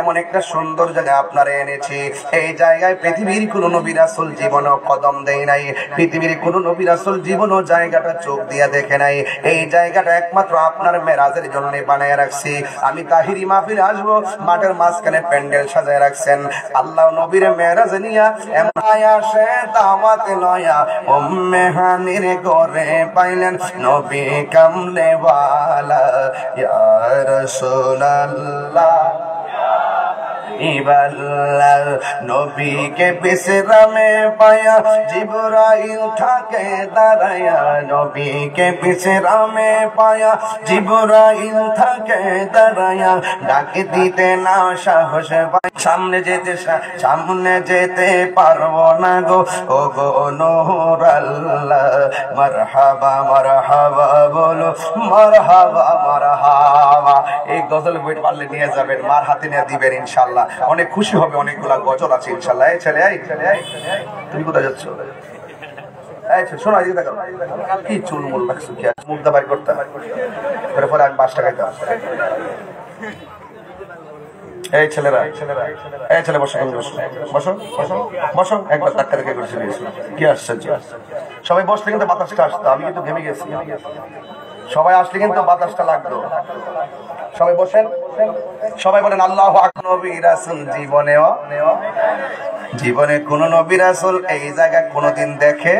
এমন একটা সুন্দর জায়গা আপনারে এনেছি, এই জায়গায় পৃথিবীর কোন নবী রাসূল জীবনও কদম দেয় নাই, পৃথিবীর কোন নবী রাসূল জীবনও জায়গাটা চোখ দিয়া দেখে নাই, এই জায়গাটা একমাত্র আপনার মেরাজের জন্য বানায় রাখছি। আমি তাহিরি মাহফিল আসবো, মাঠের মাঝখানে প্যান্ডেল সাজায় রাখছেন, আল্লাহ নবীর মেরাজ নিয়া এমন আসে দাওয়াত নয়া উম্মে হানির ঘরে পাইলেন নবী কামলে ওয়ালা ইয়া রাসূলুল্লাহ ইবাল্লাহ। নবীকে বিশ্রামে পায়া জিবরাইল থাকে দাঁড়ায়া, নবীকে বিশ্রামে পায়া জিবরাইল থাকে দাঁড়ায়া, ডাকে দিতে না সাহস পায়, সামনে যেতে পারবো না গো, ও গো নূর আল্লাহ। মারহাবা মারহাবা বলো, মারহাবা মারহাবা। এই গজল বই পারলে নিয়ে যাবেন, মার হাতে নিয়ে দিবেন, ইনশাআল্লাহ অনেক খুশি হবে। অনেকগুলা গজল আছে ইনশাআল্লাহ। এই ছেলে, তুমি কোথায় যাচ্ছ? শোনো, কি চুল মুল রাখছো, কি মুদ্রা বাড়ি করতে পরে আমি 5 টাকা দিতাম। এই ছেলেরা, এই ছেলে বসো, বসো বসো বসো, একবার ধাক্কা দেখে করেছিল, কি আশ্চর্য। সবাই বসলে কিন্তু বাতাসটা আসতো, আমি কিন্তু ঘেমে গেছি। সবাই আসলে কিন্তু বাতাসটা লাগতো। সবাই বসেন, সবাই বলেন আল্লাহু আকবার। নবী রাসূল জীবনে কোন নবী রাসূল এই জায়গা কোনদিন দেখে?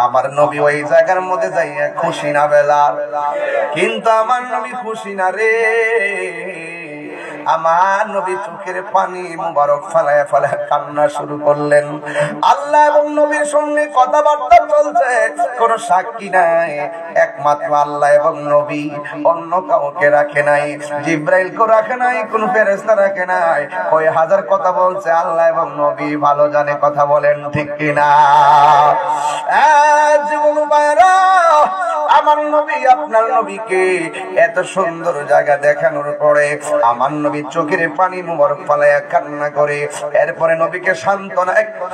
আমার নবী ওই জায়গার মধ্যে যাইয়া খুশি না বেলাল, কিন্তু আমার নবী খুশি না রে। আমার নবী চোখের পানি মুবারক ফালায়া ফালায়া কান্না শুরু করলেন। আল্লাহ এবং নবীর সঙ্গে কথাবার্তা চলছে, কোন সাক্ষী নাই, একমাত্র আল্লাহ এবং নবী, অন্য কাউকে রাখে নাই, জিবরাইলকে রাখে নাই, কোন ফেরেশতা রাখে নাই। কয় হাজার কথা বলছে, আল্লাহ এবং নবী ভালো জানে কথা বলেন, ঠিক কিনা? আমার নবী আপনার নবীকে এত সুন্দর জায়গা দেখানোর পরে আমার নবী চোখের পানি মুবারক ফালায়া কান্না করে, এরপরে নবীকে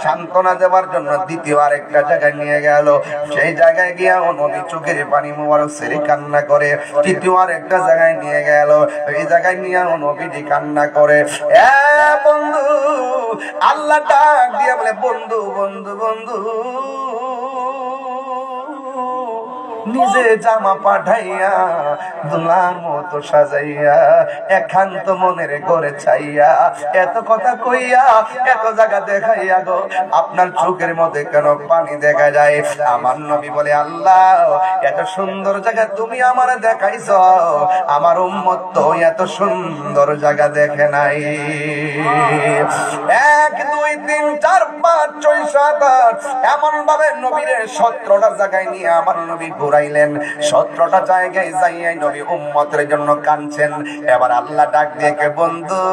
সান্ত্বনা দেওয়ার জন্য দ্বিতীয় আরেকটা জায়গায় নিয়ে গেল। সেই জায়গায় গিয়া ও নবী চোখের পানি মুবারক ছেড়ে কান্না করে। তৃতীয় আরেকটা জায়গায় নিয়ে গেল, এই জায়গায় নিয়ে ও নবীজি কান্না করে। বন্ধু, আল্লাহ ডাক দিয়ে বলে, বন্ধু বন্ধু বন্ধু, নিজে জামা পাঠাইয়া দুলার মতো সাজাইয়া একান্ত মনের ঘরে চাইয়া এত কথা কইয়া এত জায়গা দেখাইয়া গো, আপনার চোখের মধ্যে কেন পানি দেখা যায়? আমার নবী বলে, আল্লাহ এত সুন্দর জায়গা তুমি আমার দেখাইছ, আমার উম্মত তো এত সুন্দর জায়গা দেখে নাই। 1 2 3 4 5 6 7 8 এমন ভাবে নবীরে 17টা জায়গায় নিয়ে আমার নবী ঘুরাই চাইলেন, 17টা জায়গায় যাইয়া নবী উম্মতের জন্য কাঁদছেন। এবার আল্লাহ ডাক দিয়ে কে বন্ধু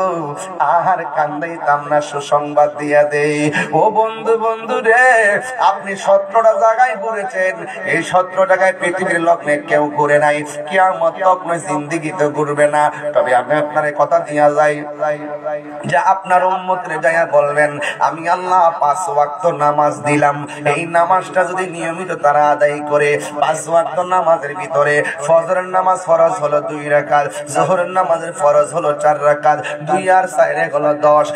আর কান্দাইতাম না, সুসংবাদ দিয়া দেই। ও বন্ধু, বন্ধু রে, আপনি 17টা জায়গায় ঘুরেছেন, এই 17 জায়গায় পৃথিবীর লগ্নে কেউ ঘুরে নাই, কিয়ামত তখন জিন্দেগিতে ঘুরবে না। তবে আমি আপনার কথা দিয়া যাই যে আপনার উম্মতের যাইয়া বলবেন আমি আল্লাহ 5 ওয়াক্ত নামাজ দিলাম, এই নামাজটা যদি নিয়মিত তারা আদায় করে, 5 ওয়াক্ত নামাজের ভিতরে ফজরের নামাজ ফরজ হলো 2 রাকাত, যোহরের নামাজের ফরজ হলো 4 রাকাত, 2 আর 4 হলো 10,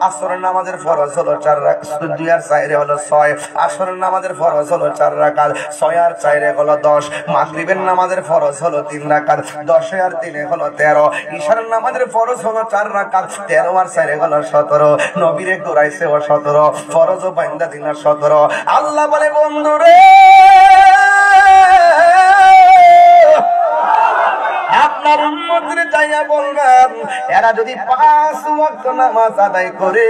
আসরের নামাজের ফরজ হলো 4 রাকাত, 2 আর 4 হলো 6, আসরের নামাজের ফরজ হলো 4 রাকাত, 6 আর 4 হলো 10, মাগরিবের নামাজের ফরজ হলো 3 রাকাত, 10 আর 3 হলো 13, ইশারের নামাজের ফরজ হলো 4 রাকাত, 13 আর 4 হলো 17, নবীরে ঘুরাইছে ও 17, ফরজ ও বাইন্দা দিন 17। আল্লাহ বলে বন্ধু রে, আপনার উম্মতের যাইয়া বলবেন এরা যদি 5 ওয়াক্ত নামাজ আদায় করে,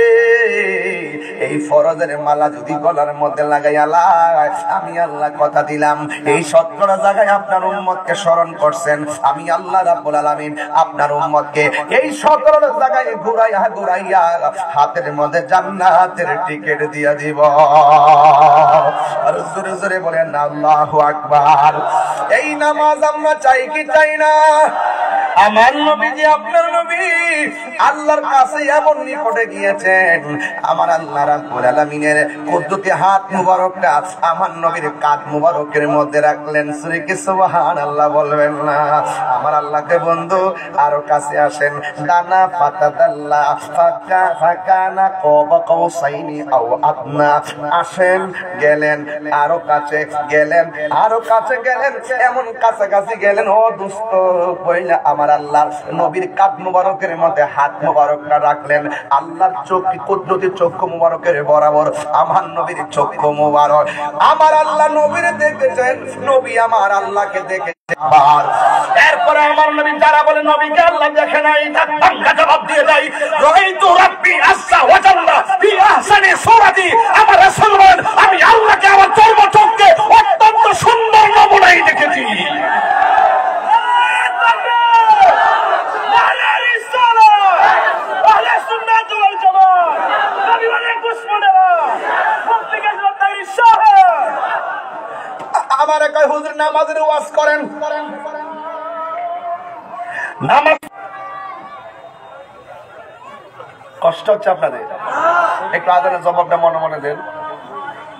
এই ফরজের মালা যদি গলার মধ্যে লাগাইয়া লায়, আমি আল্লাহ কথা দিলাম এই 17 জায়গায় আপনার উম্মতকে স্মরণ করছেন, আমি আল্লাহ রাব্বুল আলামিন আপনার উম্মতকে এই 17 জায়গায় ঘুরাইয়া ঘুরাইয়া হাতের মধ্যে জান্নাতের টিকিট দিয়া দিব। আর জোরে জোরে বলেন আল্লাহু আকবার। এই নামাজ আমরা চাই কি চাই না? আমার নবী যে আপনার নবী আল্লাহর কাছে এমন নিকটে গিয়েছেন, আমার আল্লাহ রাব্বুল আলামিনের কুদরতি হাত মুবারকটা আমার নবীর কাঁধ মুবারকের মধ্যে রাখলেন। সূরা কি সুবহানাল্লাহ বলবেন না? আমার আল্লাহকে বন্ধু আরো কাছে আসেন, দানা ফাতাদাল্লা ফাকানা কাবা কাউসাইনি আও আদনা, আসেন গেলেন আরো কাছে গেলেন, আরো কাছে গেলেন, এমন কাছাকাছি গেলেন ও দোস্ত কইলা আমার আল্লাহ নবীর কাঁধ মুবারকের মধ্যে হাত মুবারকটা রাখলেন। আল্লাহর চোখে কুদরতি চক্ষু মুবারকের বরাবর আমার নবীর চক্ষু মুবারক, আমার আল্লাহ নবীর দেখেছেন, নবী আমার আল্লাহকে দেখেছেন। এরপরে আমার নবী যারা বলে নবীকে আল্লাহ দেখে নাই, তার বাংলা জবাব দিয়ে দেয় রাআইতু রাব্বি আযজা ওয়া জাল্লা ফি আহসানি সূরাতি, আমার রাসূল বলেন আমি আল্লাহকে আমার চর্ম চক্ষে অত্যন্ত সুন্দর নমুনায় দেখেছি। আমার কয় হুজুর নামাজের ওয়াজ করেন, নামাজ কষ্ট হচ্ছে আপনাদের, একটু আদানের জবাবটা মনে মনে দেন।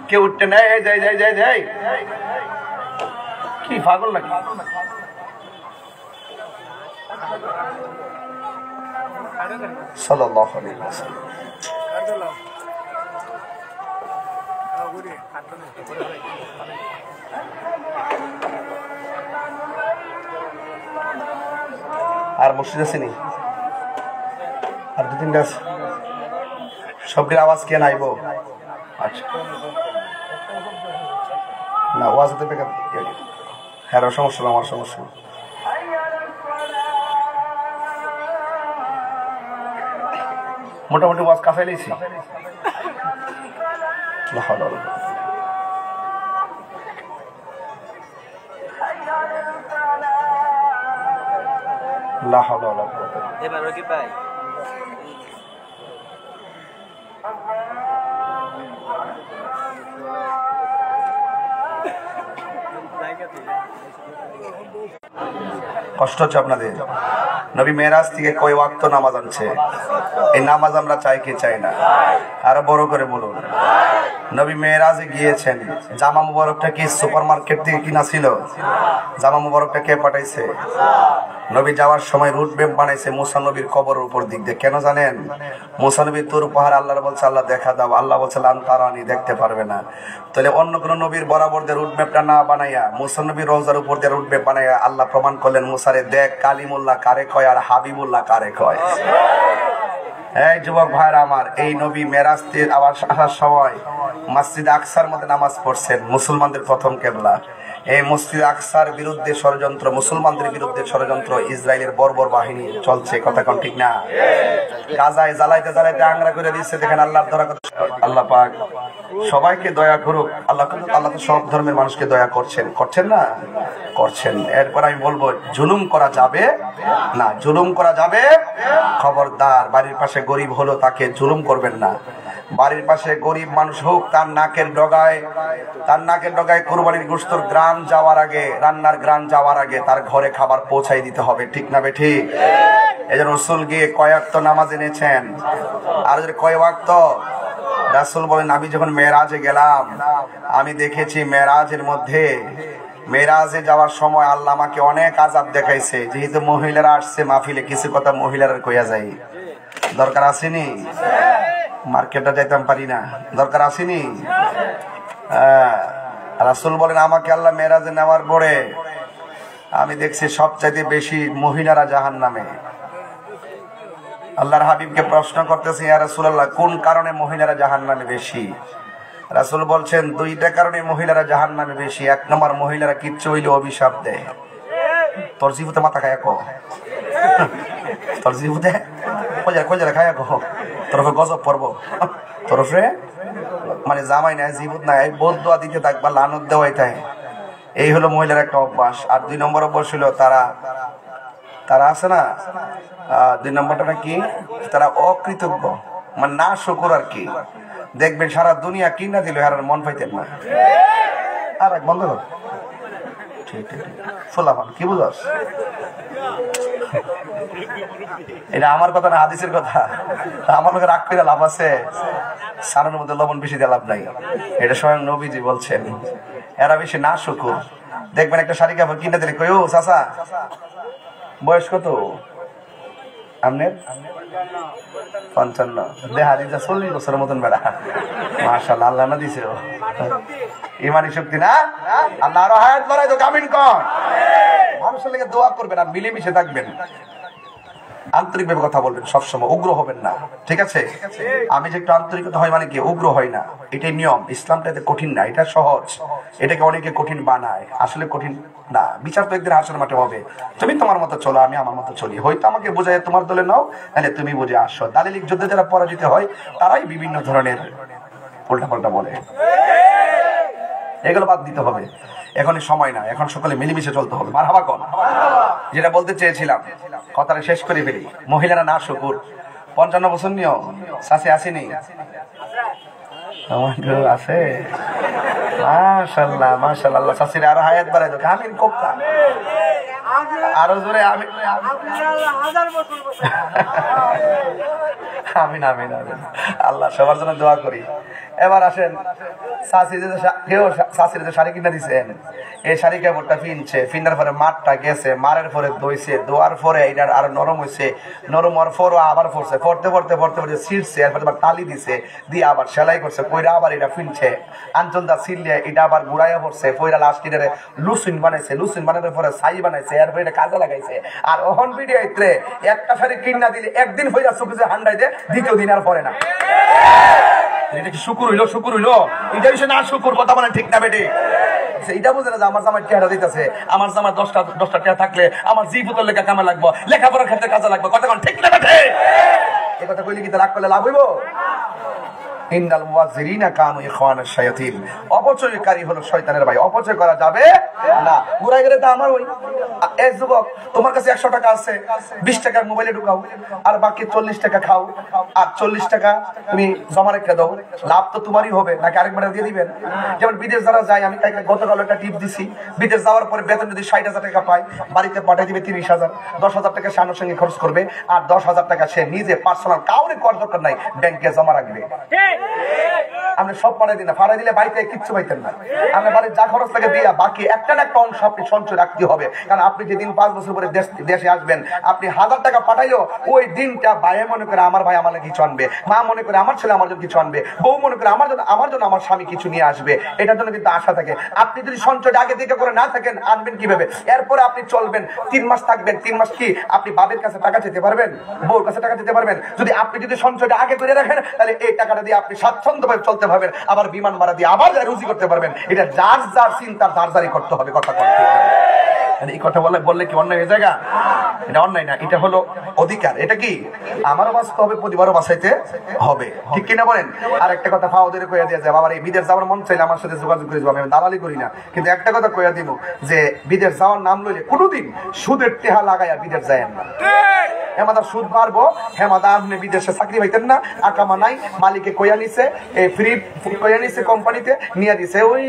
কেউ উঠতে নেই, যাই যাই যাই যাই, কি পাগল নাকি? সাল্লাল্লাহু আলাইহি ওয়াসাল্লাম। আর মসজিদ আছে নি? আর 2-3টা আছে, সবগুলো আওয়াজ কে নাইব? আচ্ছা না, ওয়াজ হতে বেকার। হ্যাঁ সমস্যা না, আমার সমস্যা। মোটামুটি ওয়াজ কাছে নিয়েছি। কষ্ট হচ্ছে আপনাদের? নবী মেরাজ থেকে কয় ওয়াক্ত নামাজ আনছে, এই নামাজ আমরা চাই কি চাই না? আরো বড় করে বলুন। নবী মেরাজে গিয়েছেন, জামা মুবারকটা কি সুপার মার্কেট থেকে কিনা ছিল? জামা মুবারকটা কে পাঠাইছে? নবী যাওয়ার সময় রুট ম্যাপ বানাইছে মুসা নবীর কবরের উপর দিক দিয়ে। কেন জানেন? মুসা নবীর তোর উপহার আল্লাহর বলছে আল্লাহ দেখা দাও, আল্লাহ বলছে লান তারানি, দেখতে পারবে না। তাহলে অন্য কোন নবীর বরাবর দিয়ে রুট ম্যাপটা না বানাইয়া মুসা নবীর রওজার উপর দিয়ে রুট ম্যাপ বানাইয়া আল্লাহ প্রমাণ করলেন মুসারে দেখ কালিমুল্লাহ কারে কয় আর হাবিবুল্লাহ কারে কয়। এই যুবক ভাইরা আমার, এই নবী মেরাজ থেকে আসার সময় মসজিদ আকসার মধ্যে নামাজ পড়ছেন, মুসলমানদের প্রথম কেবলা। এই মসজিদ আকসার বিরুদ্ধে ষড়যন্ত্র, মুসলমানদের বিরুদ্ধে ষড়যন্ত্র, ইসরায়েলের বর্বর বাহিনী চলছে, কথা কোন ঠিক না? গাজায় জ্বালাইতে জ্বালাইতে আংরা করে দিচ্ছে। দেখেন আল্লাহর দরা, আল্লাহ পাক সবাইকে দয়া করুক আল্লাহ। আল্লাহ তো সব ধর্মের মানুষকে দয়া করছেন, করছেন না? করছেন। এরপর আমি বলবো জুলুম করা যাবে না, জুলুম করা যাবে। খবরদার, বাড়ির পাশে গরিব হলো তাকে জুলুম করবেন না। বাড়ির পাশে গরিব মানুষ হোক, তার নাকের ডগায় কুরবানির গোশতের গ্রাম যাওয়ার আগে, রান্নার গ্রাম যাওয়ার আগে তার ঘরে খাবার পৌঁছাই দিতে হবে, ঠিক না বে ঠিক? এই জন্য রাসূল গিয়ে কয় ওয়াক্ত নামাজ এনেছেন, আর যদি কয় ওয়াক্ত। রাসূল বলেন আমি যখন মেরাজে গেলাম, আমি দেখেছি মেরাজের মধ্যে, মেরাজে যাওয়ার সময় আল্লাহ আমাকে অনেক আযাব দেখাইছে। যেহেতু মহিলারা আসছে মাহফিলে, কিছু কথা মহিলারা কইয়া যায়, দরকার আসেনি? মার্কেটে যাইতাম পারি না, দরকার আসেনি? রাসূল বলেন আমাকে আল্লাহ মেরাজে নেওয়ার পরে আমি দেখছি সবচাইতে বেশি মহিলারা জাহান্নামে। আল্লাহর হাবিবকে প্রশ্ন করতেছি, ইয়া রাসূলুল্লাহ কোন কারণে মহিলারা জাহান্নামে বেশি? রাসূল বলছেন দুইটা কারণে মহিলারা জাহান্নামে বেশি। এক নম্বর, মহিলারা কিচ্ছু হইলে অভিশাপ দেয়। তোর জিভুতে মাথা খায় কো, তোর জিভুতে কইজা খায় কো, তোরফে গজব পড়ব, তোরফে মানে জামাই নাই জিভুত নাই বদদুয়া দিতে থাকবা, লানত দেওয়াই তাই। এই হলো মহিলার একটা অভ্যাস। আর দুই নম্বর অভ্যাস হলো তারা আছে না, দুই নম্বরটা কি, তারা অকৃতজ্ঞ, মানে না শুকর আর কি। দেখবেন সারা দুনিয়া কিনা দিল আর মন পাইতেন না। আর এক বন্ধ কর, ঠিক ঠিক ফোলাফান কি বুঝাস? এটা আমার কথা না, হাদিসের কথা। আমার লোকের রাগ করে লাভ আছে? সারের মধ্যে লবণ বেশি দিয়ে লাভ নাই, এটা স্বয়ং নবীজি বলছেন। এরা বেশি না শুকুর। দেখবেন একটা শাড়ি কাপড় কিনে দিলে কই ও চাচা বয়স কত আপনার? 55। দেখা দিচ্ছে 40 বছরের মতন বেড়া। মাশাআল্লাহ, আল্লাহ না দিছে ইমানি শক্তি না। আল্লাহ আরো হায়াত বাড়াই তো, কামিন কর। মানুষের লেগে দোয়া করবেন আর মিলেমিশে থাকবেন, আন্তরিকভাবে কথা বলবেন, সবসময় উগ্র হবেন না, ঠিক আছে? আমি যে একটু আন্তরিকতা হয় মানে কি, উগ্র হয় না, এটাই নিয়ম। ইসলামটা এতে কঠিন না, এটা সহজ। এটাকে অনেকে কঠিন বানায়, আসলে কঠিন না। বিচার তো একদিন হাসরের মাঠে হবে। তুমি তোমার মতো চলো, আমি আমার মতো চলি। হয়তো আমাকে বোঝায় তোমার দলে নাও, নাহলে তুমি বুঝে আসো। দালিলিক যুদ্ধে যারা পরাজিত হয় তারাই বিভিন্ন ধরনের উল্টাপাল্টা বলে, এগুলো বাদ দিতে হবে। এখনই সময় না, এখন সকলে মিলেমিশে চলতে হবে। মারহাবা কোন, যেটা বলতে চেয়েছিলাম কথাটা শেষ করে ফেলি। মহিলারা না শুকুর। 55 বছর নিয়েও শাশি আসেনি, আছে। মাশাআল্লাহ মাশাআল্লাহ, আল্লাহ শাশির আরো হায়াত বাড়াই দাও, আমিন কোক্কা আরো জোরে আমিন আমিন আমিন আমিন। আল্লাহ সবার জন্য দোয়া করি। এবার আসেন, শাশির যে শাড়ি কিনে দিচ্ছেন, এই শাড়ি কাপড়টা ফিনছে, ফিনার পরে মাঠটা গেছে, মারের পরে দইছে, দোয়ার পরে এটার আরো নরম হয়েছে, নরম হওয়ার পরও আবার পড়ছে, পড়তে পড়তে পড়তে পড়তে ছিঁড়ছে, এরপরে আবার টালি দিছে, দিয়ে আবার সেলাই করছে, কইরা আবার এটা ফিনছে, আঞ্চলটা ছিঁড়লে এটা আবার গুড়াইয়া পড়ছে, কইরা লাস্ট এটারে লুসিন বানাইছে, লুসিন বানানোর পরে ছাই বানাইছে, এরপরে এটা কাজে লাগাইছে। আর ওহন ভিডিও ইত্রে একটা শাড়ি কিনা দিলে একদিন হইয়া চোখে হান্ডাই দে, দ্বিতীয় দিন আর পরে না। এটা কি শুকুর হইলো? শুকুর হইলো? এটা বিষয় না শুকুর, কথা বলেন ঠিক না বেটি? এটা বুঝে না যে আমার জামাই চেহারা দিতেছে, আমার জামাই 10টা চেহারা থাকলে আমার জীবনের লেখা কামে লাগবো, লেখাপড়ার ক্ষেত্রে কাজে লাগবে, কথা বলেন ঠিক না বেটি? এই কথা কইলে কি রাগ করলে লাভ হইব? ইন্নাল মুয়াজ্জিরিনা কানু ইখওয়ানাশ শায়াতিন, অপচয়কারী হলো শয়তানের ভাই, অপচয় করা যাবে না। ঘুরাই গেলে তো আমার ওই এই যুবক, তোমার কাছে 100 টাকা আছে, 20 টাকার মোবাইলে ঢুকাও, আর বাকি 40 টাকা খাও, আর 40 টাকা তুমি জমা রেখে দাও, লাভ তো তোমারই হবে, নাকি আরেকবার দিয়ে দিবেন? যেমন বিদেশ যারা যায়, আমি তাকে গতকাল একটা টিপ দিছি, বিদেশ যাওয়ার পরে বেতন যদি 60,000 টাকা পায়, বাড়িতে পাঠিয়ে দিবে 30,000, 10,000 টাকা সে আনুষঙ্গিক খরচ করবে, আর 10,000 টাকা সে নিজে পার্সোনাল কাউরে করার দরকার নাই, ব্যাংকে জমা রাখবে। আপনি সব পাঠাই দিন, ফাড়াই দিলে বাড়িতে কিচ্ছু পাইতেন না। আপনার বাড়ির যা খরচ লাগে দিয়া বাকি একটা না একটা অংশ আপনি সঞ্চয় রাখতে হবে। কারণ আপনি যেদিন 5 বছর পরে দেশে আসবেন, আপনি 1000 টাকা পাঠাইও ওই দিনটা ভাই মনে করে আমার ভাই আমার কিছু আনবে, মা মনে করে আমার ছেলে আমার জন্য কিছু আনবে, বউ মনে করে আমার জন্য আমার স্বামী কিছু নিয়ে আসবে, এটার জন্য কিন্তু আশা থাকে। আপনি যদি সঞ্চয়টা আগে থেকে করে না থাকেন, আনবেন কিভাবে? এরপরে আপনি চলবেন 3 মাস থাকবেন, 3 মাস কি আপনি বাবার কাছে টাকা চেতে পারবেন, বউর কাছে টাকা চেতে পারবেন? আপনি যদি সঞ্চয়টা আগে করে রাখেন, তাহলে এই টাকাটা দিয়ে আপনি স্বাচ্ছন্দ্যভাবে চলতে পারবেন, আবার বিমান ভাড়া দিয়ে আবার রুজি করতে পারবেন। এটা যার যার চিন্তা যার যারই করতে হবে, কথা করতে হবে। এই কথা বললে কি অন্যায় হয়ে জায়গা? এটা অন্যায় না, এটা হলো অধিকার। এটা কি আমারও বাঁচতে হবে, পরিবারও বাঁচাইতে হবে, ঠিক কিনা বলেন? আর একটা কথা ফাওদের কইয়া দিয়ে যায়, বাবার এই বিদেশ যাওয়ার মন চাইলে আমার সাথে যোগাযোগ করে যাবো, আমি দালালি করি না, কিন্তু একটা কথা কইয়া দিব যে বিদেশ যাওয়ার নাম লইলে কোনোদিন সুদের টেহা লাগাইয়া বিদেশ যায় না। হেমাদার সুদ মারবো, হেমাদা আপনি বিদেশে চাকরি পাইতেন না, আকামা নাই, মালিকে কইয়া নিছে, ফ্রি কইয়া নিছে, কোম্পানিতে নিয়ে দিছে ওই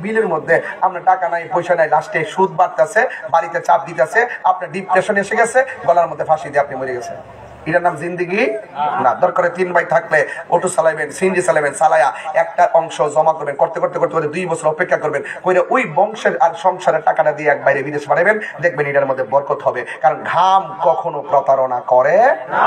বিলের মধ্যে, আপনার টাকা নাই পয়সা নাই, লাস্টে সুদ বাড়তেছে, বাড়িতে চাপ দিতেছে, আপনার ডিপ্রেশন এসে গেছে, গলার মধ্যে ফাঁসি দিয়ে আপনি মরে গেছেন। এটার নাম জিন্দিগি না। দরকারে 3 ভাই থাকলে অটো চালাইবেন, সিএনজি চালাবেন, চালায়া একটা অংশ জমা করবেন, করতে করতে করতে করতে 2 বছর অপেক্ষা করবেন, কইরা ওই বংশের আর সংসারের টাকাটা দিয়ে এক বাইরে বিদেশ পাঠাবেন, দেখবেন এটার মধ্যে বরকত হবে। কারণ ঘাম কখনো প্রতারণা করে না,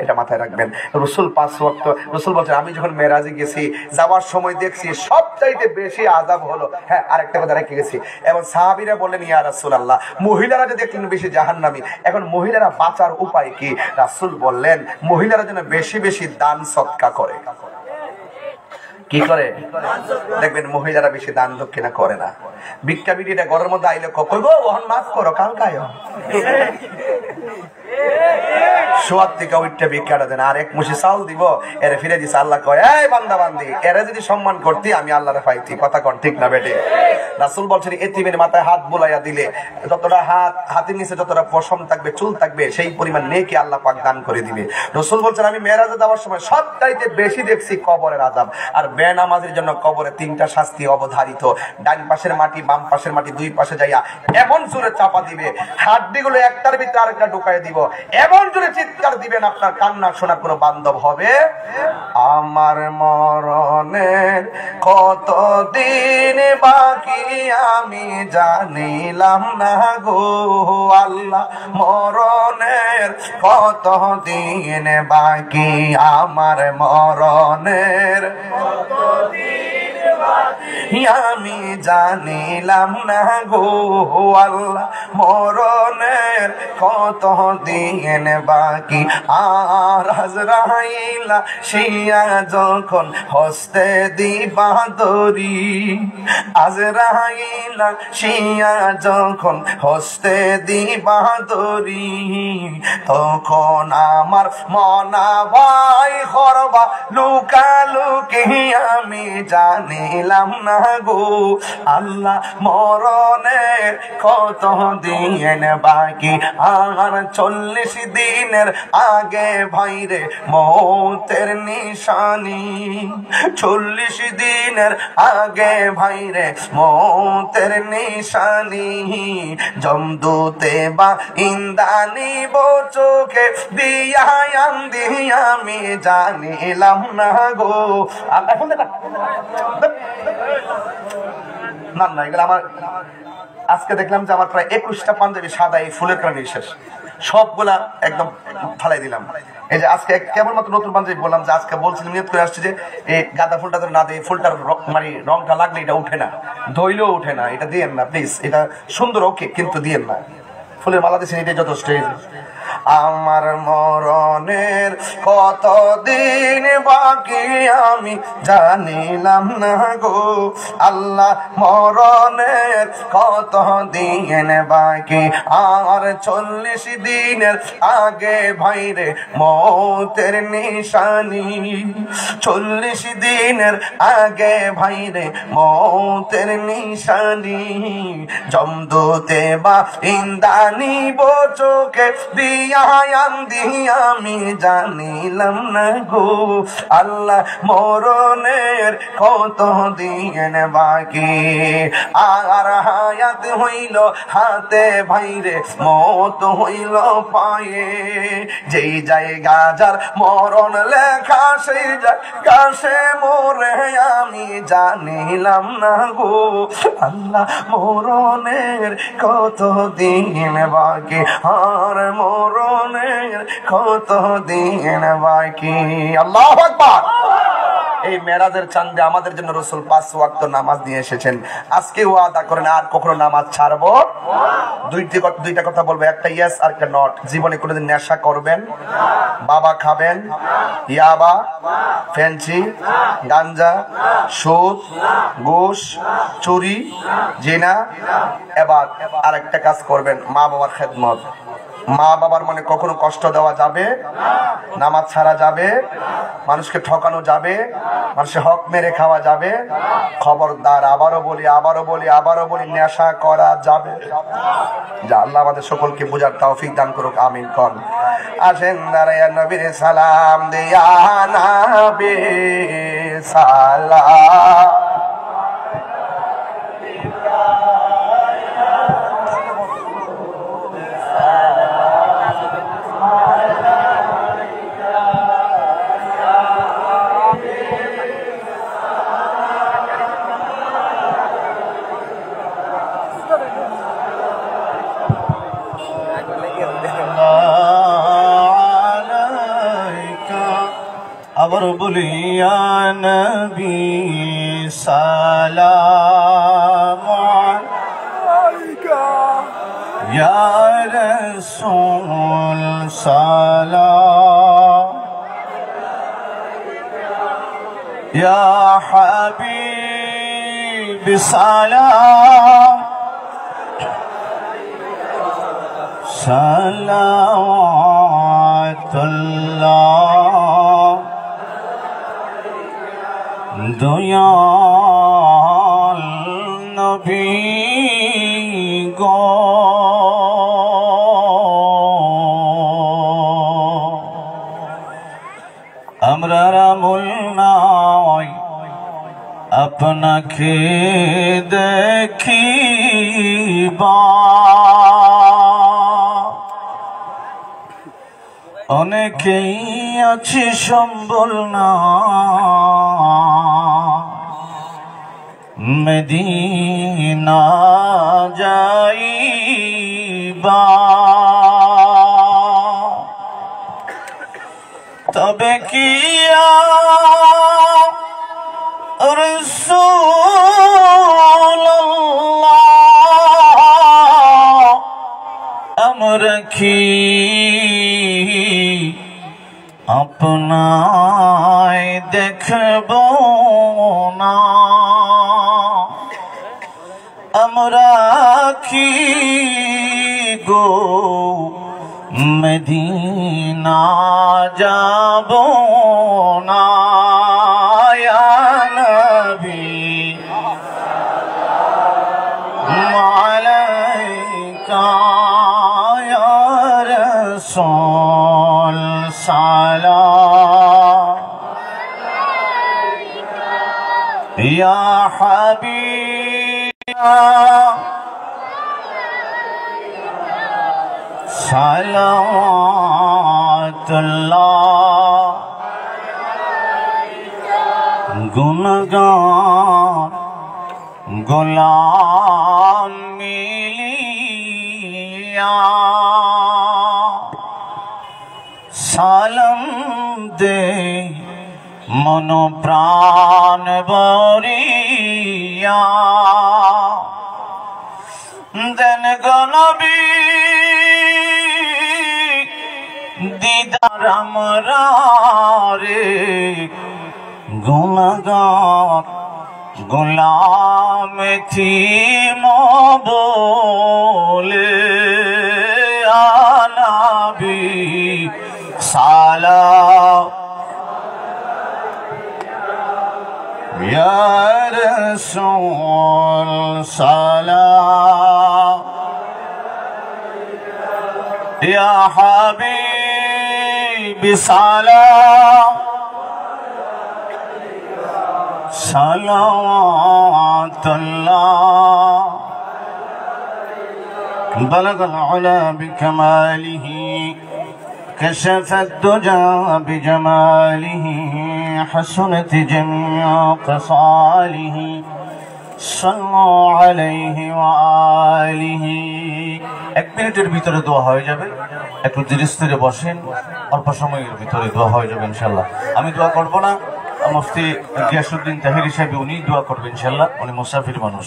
এটা মাথায় রাখবেন। রাসূল 5 ওয়াক্ত, রাসূল বলছেন আমি যখন মেরাজে গেছি, যাওয়ার সময় দেখছি সবচাইতে বেশি আযাব হলো, হ্যাঁ আরেকটা কথা রেখে গেছি, এবং সাহাবীরা বললেন ইয়া রাসূলুল্লাহ, মহিলারা যদি একটু বেশি জাহান্নামী, এখন মহিলারা বাঁচার উপায় কি? রাসূল বললেন মহিলারা যেন বেশি বেশি দান সদকা করে। কি করে? দেখবেন মহিলারা বেশি দান দক্ষিণা করে না। ভিক্ষা বিড়িটা ঘরের মধ্যে আইলে কইবো ওহন মাফ করো, কালকায় সোয়াদ থেকে ওইটা ভিক্ষাটা দেন, আর এক মুঠি চাউল দিব, এরে ফিরে দিছে। আল্লাহ কয় এই বান্দা বান্দি, এরা যদি সম্মান করতি আমি আল্লাহরে পাইতি। কথা কন ঠিক না বেটে? রাসূল বলছেন এতিমের মাথায় হাত বুলাইয়া দিলে যতটা হাতের নিচে যতটা পশম থাকবে, চুল থাকবে, সেই পরিমাণ নেকি আল্লাহ পাক দান করে দিবে। রাসূল বলছেন আমি মেরাজে যাওয়ার সময় সবচাইতে বেশি দেখছি কবরের আযাব। আর বেনামাজির জন্য কবরে 3টা শাস্তি অবধারিত। ডান পাশের মাটি, বাম পাশের মাটি, 2 পাশে যাইয়া এমন জোরে চাপা দিবে, হাড্ডিগুলো একটার ভিতরে আরেকটা ঢুকাই দিব, এমন জোরে চিৎকার দিবেন আপনার কান্না শোনার কোনো বান্ধব হবে। আমার মরণের কতদিন বাকি আমি জানিলাম না গো আল্লাহ, মরণের কতদিন বাকি, আমার মরণের কতদিন বাকি আমি জানিলাম না গো আল্লাহ, মরণের কতদিন বাকি। আর আজরাইলা শিয়া যখন হস্তে দিবা দড়ি, আজরাইলা শিয়া যখন হস্তে দিবা দড়ি, তখন আমার মনা ভাই করবা লুকালুকি আমি জানিলাম না গো আল্লাহ, মরণের কত দিন বাকি। আর 40 দিনের আগে ভাইরে মৌতের নিশানি, 40 দিনের আগে ভাইরে মৌতের নিশানি, জমদূতে বা ইন্দানি চোখে দিয়া আমি জানিলাম না গো। এখন না না এগুলো আমার আজকে দেখলাম যে আমার প্রায় 21টা পাঞ্জাবি সাদা এই ফুলের কারণে শেষ, সবগুলা একদম ফালাই দিলাম। এই যে আজকে কেবলমাত্র নতুন পাঞ্জাবি বললাম যে আজকে বলছিলাম নিয়ত করে আসছি যে এই গাঁদা ফুলটা না দিয়ে ফুলটার মানে রংটা লাগলে এটা উঠে না, ধইলেও উঠে না, এটা দিয়েন না প্লিজ। এটা সুন্দর ওকে, কিন্তু দিয়েন না, ফুলের মালা দিয়েছেন এটাই যথেষ্ট। আমার মরণের কতদিন বাকি আমি জানিলাম না গো আল্লাহ, মরণের কতদিন বাকি। আর 40 দিনের আগে ভাইরে মৌতের নিশানি, 40 দিনের আগে ভাইরে মৌতের নিশানি, জমদূতে বা ইন্দানি চোখে আমি জানিলাম না গো আল্লাহ, মরণের কত দিন বাকি। আর হায়াত হইল হাতে ভাইরে মত হইল পায়ে, যেই জায়গা যার মরণ লেখা সেই কাছে মরে আমি জানিলাম না গো আল্লাহ, মরণের কত দিন বাকি। আর মরণের কত দিন বাকি। আল্লাহু আকবার। এই মেরাজের চাঁদে আমাদের জন্য রাসূল 5 ওয়াক্ত নামাজ নিয়ে এসেছেন। আজকে ওয়াদা করেন আর কখনো নামাজ ছাড়বো। দুইটা কথা বলবো, একটা ইয়েস আর একটা নট। জীবনে কোনোদিন নেশা করবেন, বাবা খাবেন, ইয়াবা, ফেন্সি, গাঞ্জা, সুদ, ঘুষ, চুরি, জিনা। এবার আরেকটা কাজ করবেন, মা বাবার খেদমত। মা বাবার মনে কখনো কষ্ট দেওয়া যাবে, নামাজ ছাড়া যাবে, মানুষকে ঠকানো যাবে, মানুষের হক মেরে খাওয়া যাবে। খবরদার, আবারও বলি নেশা করা যাবে। যা আল্লাহ আমাদের সকলকে বোঝার তৌফিক দান করুক, আমিন কোন। আসেন দাঁড়ায়া নবীর সালাম দিয়া, নবী সালাম। আবার বলি ইয়া নবী সালাম আলাইকা, ইয়া রাসূল সালাম, ইয়া হাবিব সালাম, সালাওয়াতুল্লাহ দয়াল নবী গো। আমরা রামুল নাই আপনাকে দেখিবা, অনেকেই আছে সম্বল না মদিনা যাইবা, তবে কি রাসূলুল্লাহ আমরা কি আপনায় দেখব না, আমরা কি গো মদিনা যাব না। ইয়া নবী আলাইকা, ইয়া রাসূল সালাম, ইয়া হাবিব সালাওয়াতুল্লাহ। গুণগান গোলাম মিলিয়া, সালাম দে মন প্রাণ বরিয়া, দেন গো নবী দিদার আমরা রে। গুণগান গোলাম থিম বলে, আনবী সালাম, ইয়া রাসূল সালাম, ইয়া হাবিব সালাম, সালাওয়াতুল্লাহ। بلغ العلا بكماله، كشف الدجى بجماله، حسنت جميع خصاله، صلوا عليه وآله। এক মিনিটের ভিতরে দোয়া হয়ে যাবে, একটু ধীরে স্থিরে বসেন, অল্প সময়ের ভিতরে দোয়া হয়ে যাবে ইনশাআল্লাহ। আমি দোয়া করব না, মুফতি গিয়াসউদ্দিন তাহিরি সাহেব উনি দোয়া করবেন ইনশাআল্লাহ, উনি মুসাফির মানুষ।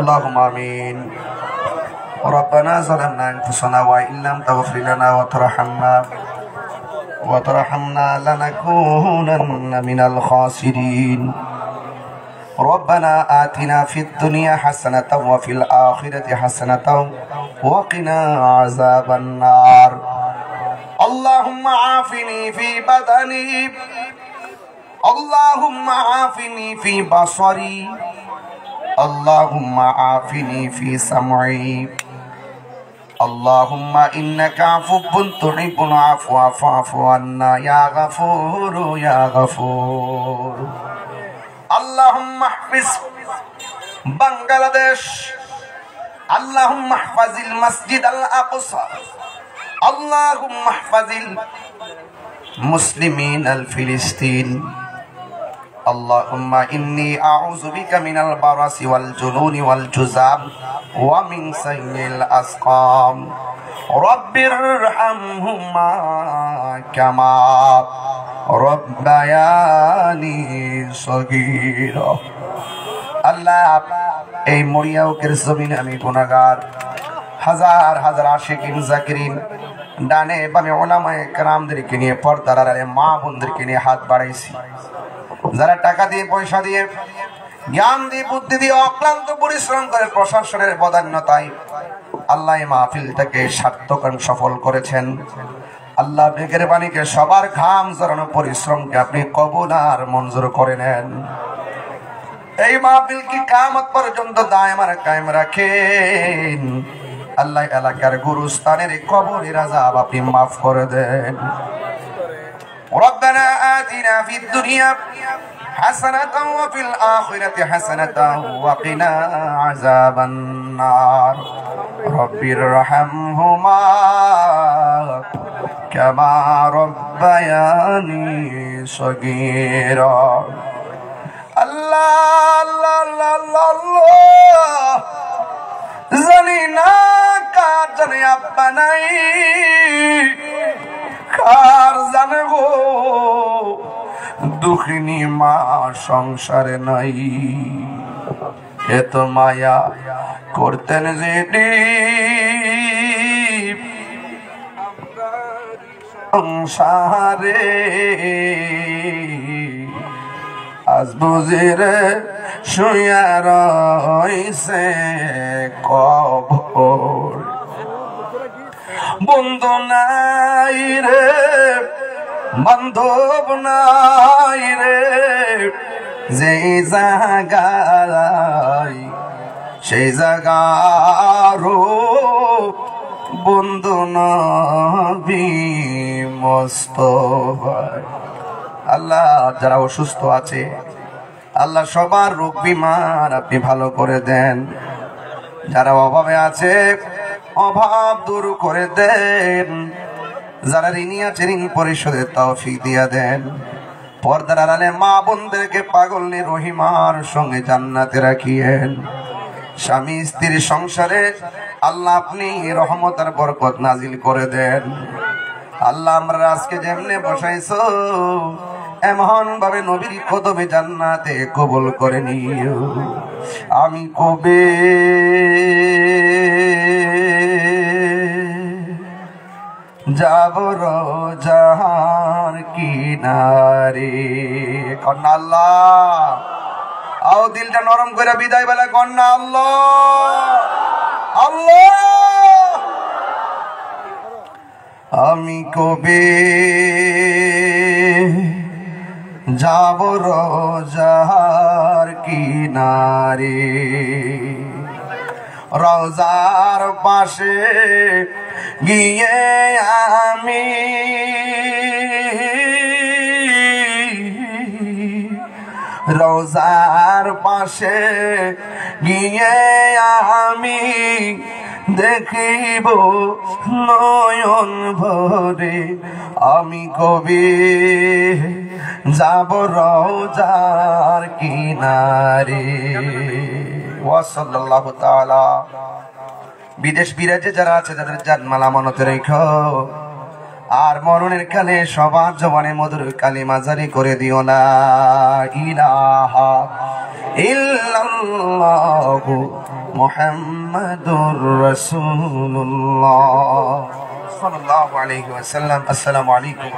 اللهم آمين. ربنا ظلمنا أنفسنا وإن لم تغفر لنا وترحمنا لنكونن من الخاسرين. ربنا آتنا في الدنيا حسنة وفي الآخرة حسنة وقنا عذاب النار. اللهم عافني في بدني، اللهم عافني في بصري، اللهم عافني في سمعي، اللهم إنك عفو تحب العفو فاعف عنا يا غفور يا غفور. اللهم احفظ بنغلاديش، اللهم احفظ المسجد الأقصى، اللهم احفظ المسلمين الفلسطين. اللهم إني أعوذ بك من البرص والجنون والجذام ومن سيء الأسقام. رب ارحمهما كما ربياني صغيرا. আল্লাহ, এই মরিয়াউকের জমিনে আমি গুনাহগার, হাজার হাজার আশিকিন জাকিরিন ডানে বামে ওলামায়ে কেরামদেরকে নিয়ে, পর্দার আড়ালে মা বোনদেরকে নিয়ে হাত বাড়াইছি। যারা টাকা দিয়ে, পয়সা দিয়ে, জ্ঞান দিয়ে, বুদ্ধি দিয়ে অক্লান্ত পরিশ্রম করে প্রশাসনের বদান্যতায় আল্লাহ এই মাহফিলটাকে সার্থক এবং সফল করেছেন। আল্লাহ বেগের বাণীকে সবার ঘাম ঝরানো পরিশ্রমকে আপনি কবুল আর মঞ্জুর করে নেন। এই মাহফিল কি কিয়ামত পর্যন্ত দায়েম আর কায়েম রাখেন। আল্লাহ এলাকার গুরুস্থানের কবরের আযাব আপনি মাফ করে দেন। ربنا آتنا في الدنيا حسنة وفي الآخرة حسنة وقنا عذاب النار. رب ارحمهما كما ربياني صغيرا. الله الله الله الله জানি না কার জানে আব্বা নাই, কার জানে গো দুঃখিনী মা সংসারে নাই। এত মায়া করতেন যেটি সংসারে, আজ বুঝিরে শুয়া রইছে কবর। বন্ধু নাই রে, বান্ধব নাই রে, যেই জায়গায় সেই জায়গারও বন্ধু নবী মোস্তফা। আল্লাহ, যারা অসুস্থ আছে আল্লাহ সবার রোগ বিমার আপনি ভালো করে দেন। যারা অভাবে আছে অভাব দূর করে দেন। যারা ঋণী আছে ঋণ পরিশোধের তৌফিক দিয়া দেন। পর্দার আড়ালে মা বোনদেরকে পাগল রহিমার সঙ্গে জান্নাতে রাখিয়েন। স্বামী স্ত্রীর সংসারে আল্লাহ আপনি রহমত আর বরকত নাজিল করে দেন। আল্লাহ, আমরা আজকে যেমনে বসাইছো এমন ভাবে নবীর কদমে জান্নাতে কবুল করে নিও। আমি কবে যাব রোজার কিনারে। কন্যা আল্লাহ, আও দিলটা নরম করে বিদায় বেলা কন্যা আল্লাহ আল্লাহ। আমি কবে যাব রোজার কিনারে, রোজার পাশে গিয়ে আমি রোজার পাশে গিয়ে আমি দেখিব নয়ন ভরে, আমি কবে যাব রোজার কিনারে। ওয়া সাল্লাল্লাহু তাআলা। বিদেশ বিরাজে যারা আছে তাদের জানমাল আমানত রেখো, আর মরণের কালে সবার জবানে মধুর কালিমা জারি করে দিও লা ইলাহা ইল্লাল্লাহু মুহাম্মাদুর রাসূলুল্লাহ সাল্লাল্লাহু আলাইহি ওয়াসাল্লাম। আসসালামু আলাইকুম।